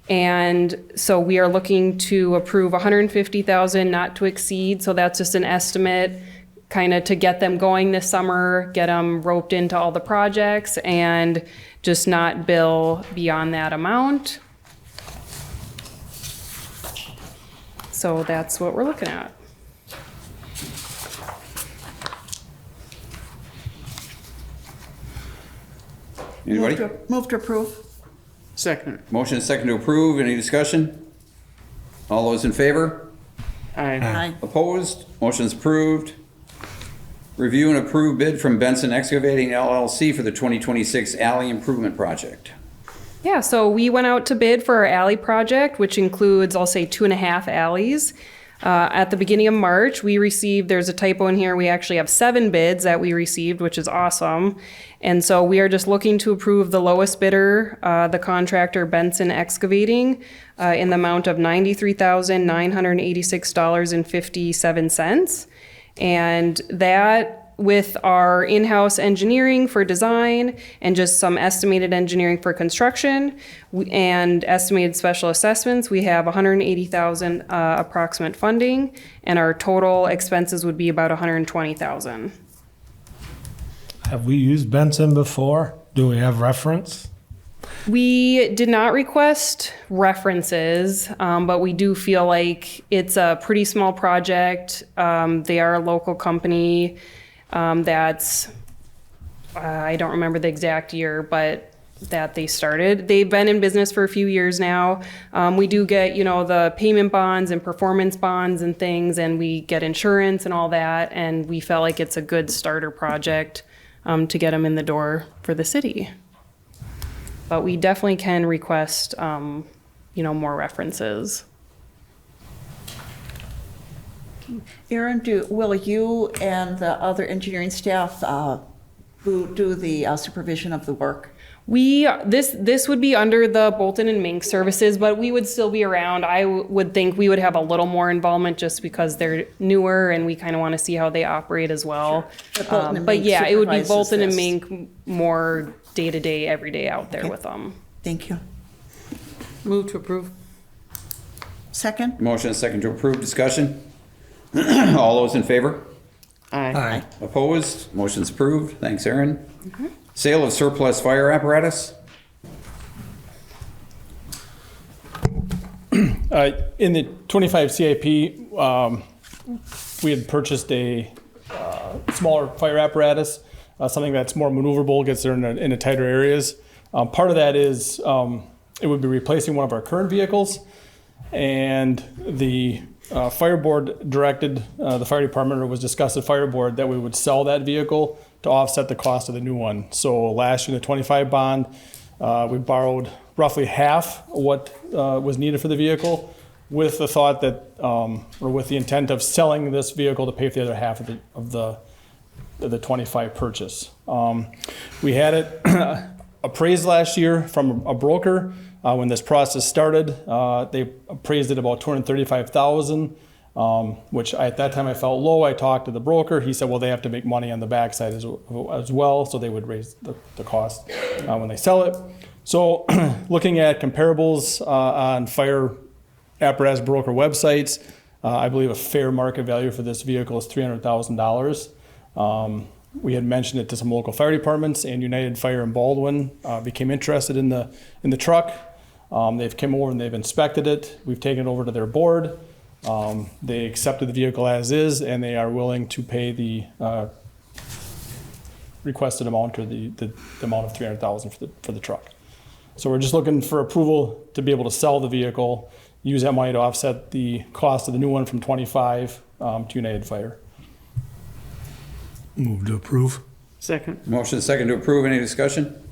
And so we are looking to approve $150,000 not to exceed. So that's just an estimate kind of to get them going this summer, get them roped into all the projects and just not bill beyond that amount. So that's what we're looking at. Anybody? Move to approve. Second. Motion is second to approve. Any discussion? All those in favor? Aye. Aye. Opposed? Motion's approved. Review and approve bid from Benson Excavating LLC for the 2026 alley improvement project. Yeah, so we went out to bid for our alley project, which includes, I'll say, 2.5 alleys. At the beginning of March, we received, there's a typo in here, we actually have 7 bids that we received, which is awesome. And so we are just looking to approve the lowest bidder, the contractor Benson Excavating, in the amount of $93,986.57. And that, with our in-house engineering for design and just some estimated engineering for construction and estimated special assessments, we have $180,000 approximate funding, and our total expenses would be about $120,000. Have we used Benson before? Do we have reference? We did not request references, but we do feel like it's a pretty small project. They are a local company. That's, I don't remember the exact year, but that they started. They've been in business for a few years now. We do get, the payment bonds and performance bonds and things, and we get insurance and all that. And we felt like it's a good starter project to get them in the door for the city. But we definitely can request, more references. Aaron, will you and the other engineering staff who do the supervision of the work? This would be under the Bolton and Mink services, but we would still be around. I would think we would have a little more involvement just because they're newer and we kind of want to see how they operate as well. Sure. But Bolton and But Mink yeah, it would be supervises Bolton and this. Mink more day to day, every day out there Okay. with them. Thank you. Move to approve. Second? Motion is second to approve. Discussion? All those in favor? Aye. Opposed? Motion's approved. Thanks, Aaron. Sale of surplus fire apparatus. In the 25 CIP, we had purchased a smaller fire apparatus, something that's more maneuverable, gets there in the tighter areas. Part of that is it would be replacing one of our current vehicles, and the fire board directed the fire department, or was discussed at fire board, that we would sell that vehicle to offset the cost of the new one. So last year, the 25 bond, we borrowed roughly half of what was needed for the vehicle, with the thought that, or with the intent of selling this vehicle to pay for the other half of the 25 purchase. We had it appraised last year from a broker. When this process started, they appraised it about $235,000, which at that time I felt low. I talked to the broker. He said, well, they have to make money on the backside as well, so they would raise the cost when they sell it. So looking at comparables on fire apparatus broker websites, I believe a fair market value for this vehicle is $300,000. We had mentioned it to some local fire departments, and United Fire in Baldwin became interested in the truck. They've come over and they've inspected it. We've taken it over to their board. They accepted the vehicle as is, and they are willing to pay the requested amount, or the amount of $300,000 for the truck. So we're just looking for approval to be able to sell the vehicle, use that money to offset the cost of the new one from 25 to United Fire. Move to approve. Second. Motion is second to approve. Any discussion?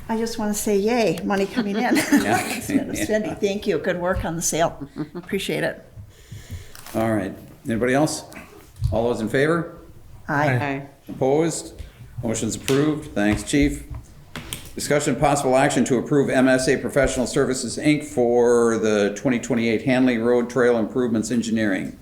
I just want to say yay, money coming in. Instead of spending. Thank you. Good work on the sale. Appreciate it. All right. Anybody else? All those in favor? Aye. Aye. Opposed? Motion's approved. Thanks, Chief. Discussion and possible action to approve MSA Professional Services, Inc. for the 2028 Hanley Road Trail Improvements Engineering.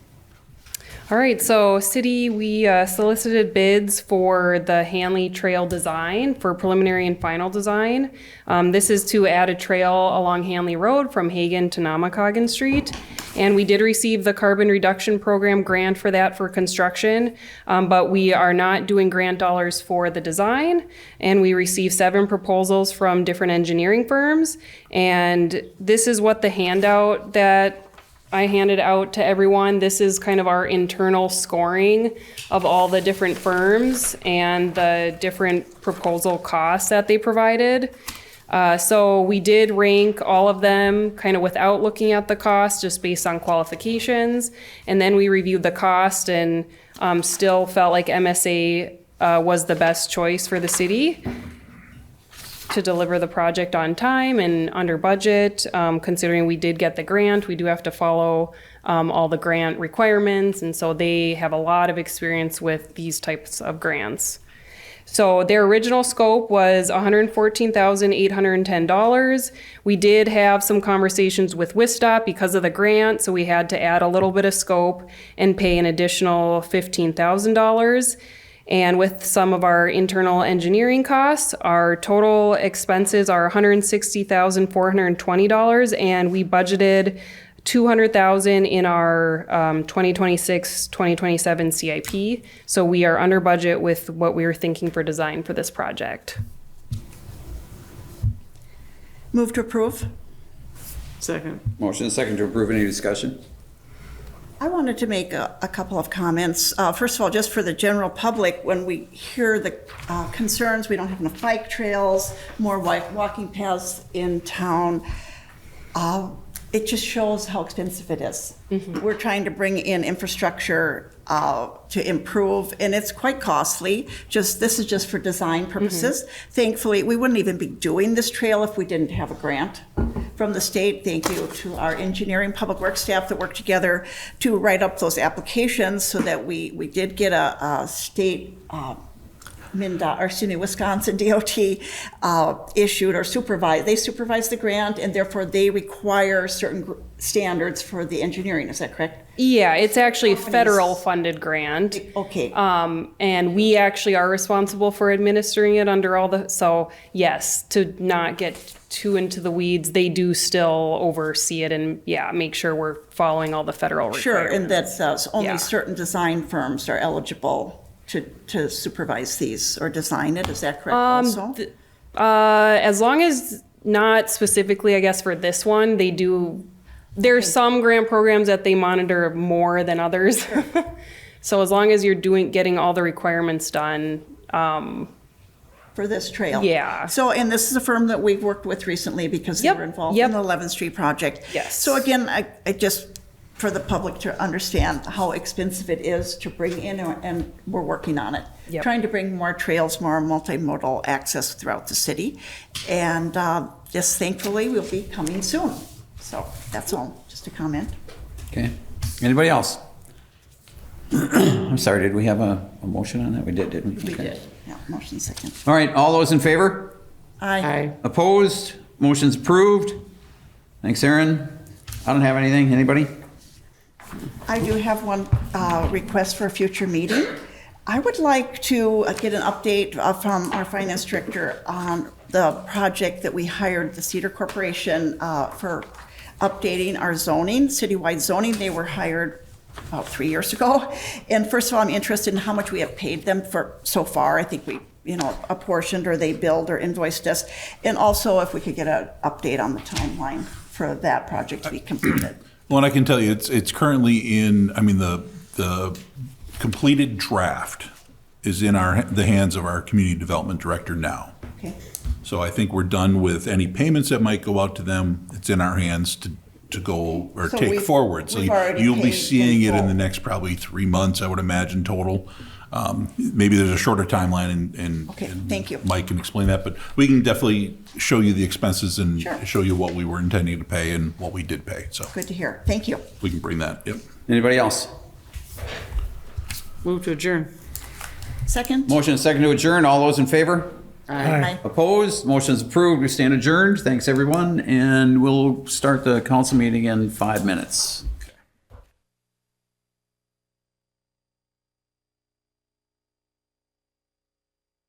All right, so city, we solicited bids for the Hanley Trail design for preliminary and final design. This is to add a trail along Hanley Road from Hagen to Namakagan Street. And we did receive the Carbon Reduction Program grant for that for construction, but we are not doing grant dollars for the design. And we received 7 proposals from different engineering firms. And this is what the handout that I handed out to everyone. This is kind of our internal scoring of all the different firms and the different proposal costs that they provided. So we did rank all of them kind of without looking at the cost, just based on qualifications. And then we reviewed the cost and still felt like MSA was the best choice for the city to deliver the project on time and under budget. Considering we did get the grant, we do have to follow all the grant requirements, and so they have a lot of experience with these types of grants. So their original scope was $114,810. We did have some conversations with WISTOP because of the grant, so we had to add a little bit of scope and pay an additional $15,000. And with some of our internal engineering costs, our total expenses are $160,420, and we budgeted $200,000 in our 2026-2027 CIP. So we are under budget with what we were thinking for design for this project. Move to approve. Second. Motion is second to approve. Any discussion? I wanted to make a couple of comments. First of all, just for the general public, when we hear the concerns, we don't have enough bike trails, more walking paths in town, it just shows how expensive it is. Mm-hmm. We're trying to bring in infrastructure to improve, and it's quite costly. This is just for design purposes. Mm-hmm. Thankfully, we wouldn't even be doing this trail if we didn't have a grant from the state. Thank you to our engineering public works staff that worked together to write up those applications so that we did get a state Wisconsin DOT issued or supervised. They supervise the grant, and therefore they require certain standards for the engineering. Is that correct? Yeah, it's actually a federal funded grant. Okay. And we actually are responsible for administering it under all the, so yes, to not get too into the weeds, they do still oversee it and make sure we're following all the federal requirements. Sure, and that's only certain design firms are eligible to supervise these or design it. Is that correct also? As long as not specifically, I guess, for this one, they do. There's some grant programs that they monitor more than others. So as long as you're getting all the requirements done, For this trail. Yeah. So, and this is a firm that we've worked with recently because they Yep, were involved yep. in the 11th Street project. Yes. So again, I just, for the public to understand how expensive it is to bring in, and we're working on it. Yep. Trying to bring more trails, more multimodal access throughout the city. And just thankfully, we'll be coming soon. So that's all, just a comment. Okay. Anybody else? I'm sorry, did we have a motion on that? We did, didn't we? We Okay. did. Yeah, motion second. All right, all those in favor? Aye. Opposed? Motion's approved. Thanks, Aaron. I don't have anything. Anybody? I do have one request for a future meeting. I would like to get an update from our finance director on the project that we hired the Cedar Corporation for updating our zoning, citywide zoning. They were hired about 3 years ago. And first of all, I'm interested in how much we have paid them for so far. I think we, apportioned or they billed or invoiced us. And also if we could get an update on the timeline for that project to be completed. Well, and I can tell you, it's currently in, the completed draft is in the hands of our community development director now. Okay. So I think we're done with any payments that might go out to them. It's in our hands to go or So take we've- forward. So we've already you'll be paid seeing in it in full. the next probably 3 months, I would imagine, total. Maybe there's a shorter timeline and Okay, thank you. Mike can explain that, but we can definitely show you the expenses and Sure. show you what we were intending to pay and what we did pay. So Good to hear. Thank you. we can bring that, yep. Anybody else? Move to adjourn. Second? Motion and second to adjourn. All those in favor? Aye. Opposed? Motion's approved. We stand adjourned. Thanks, everyone. And we'll start the council meeting in 5 minutes.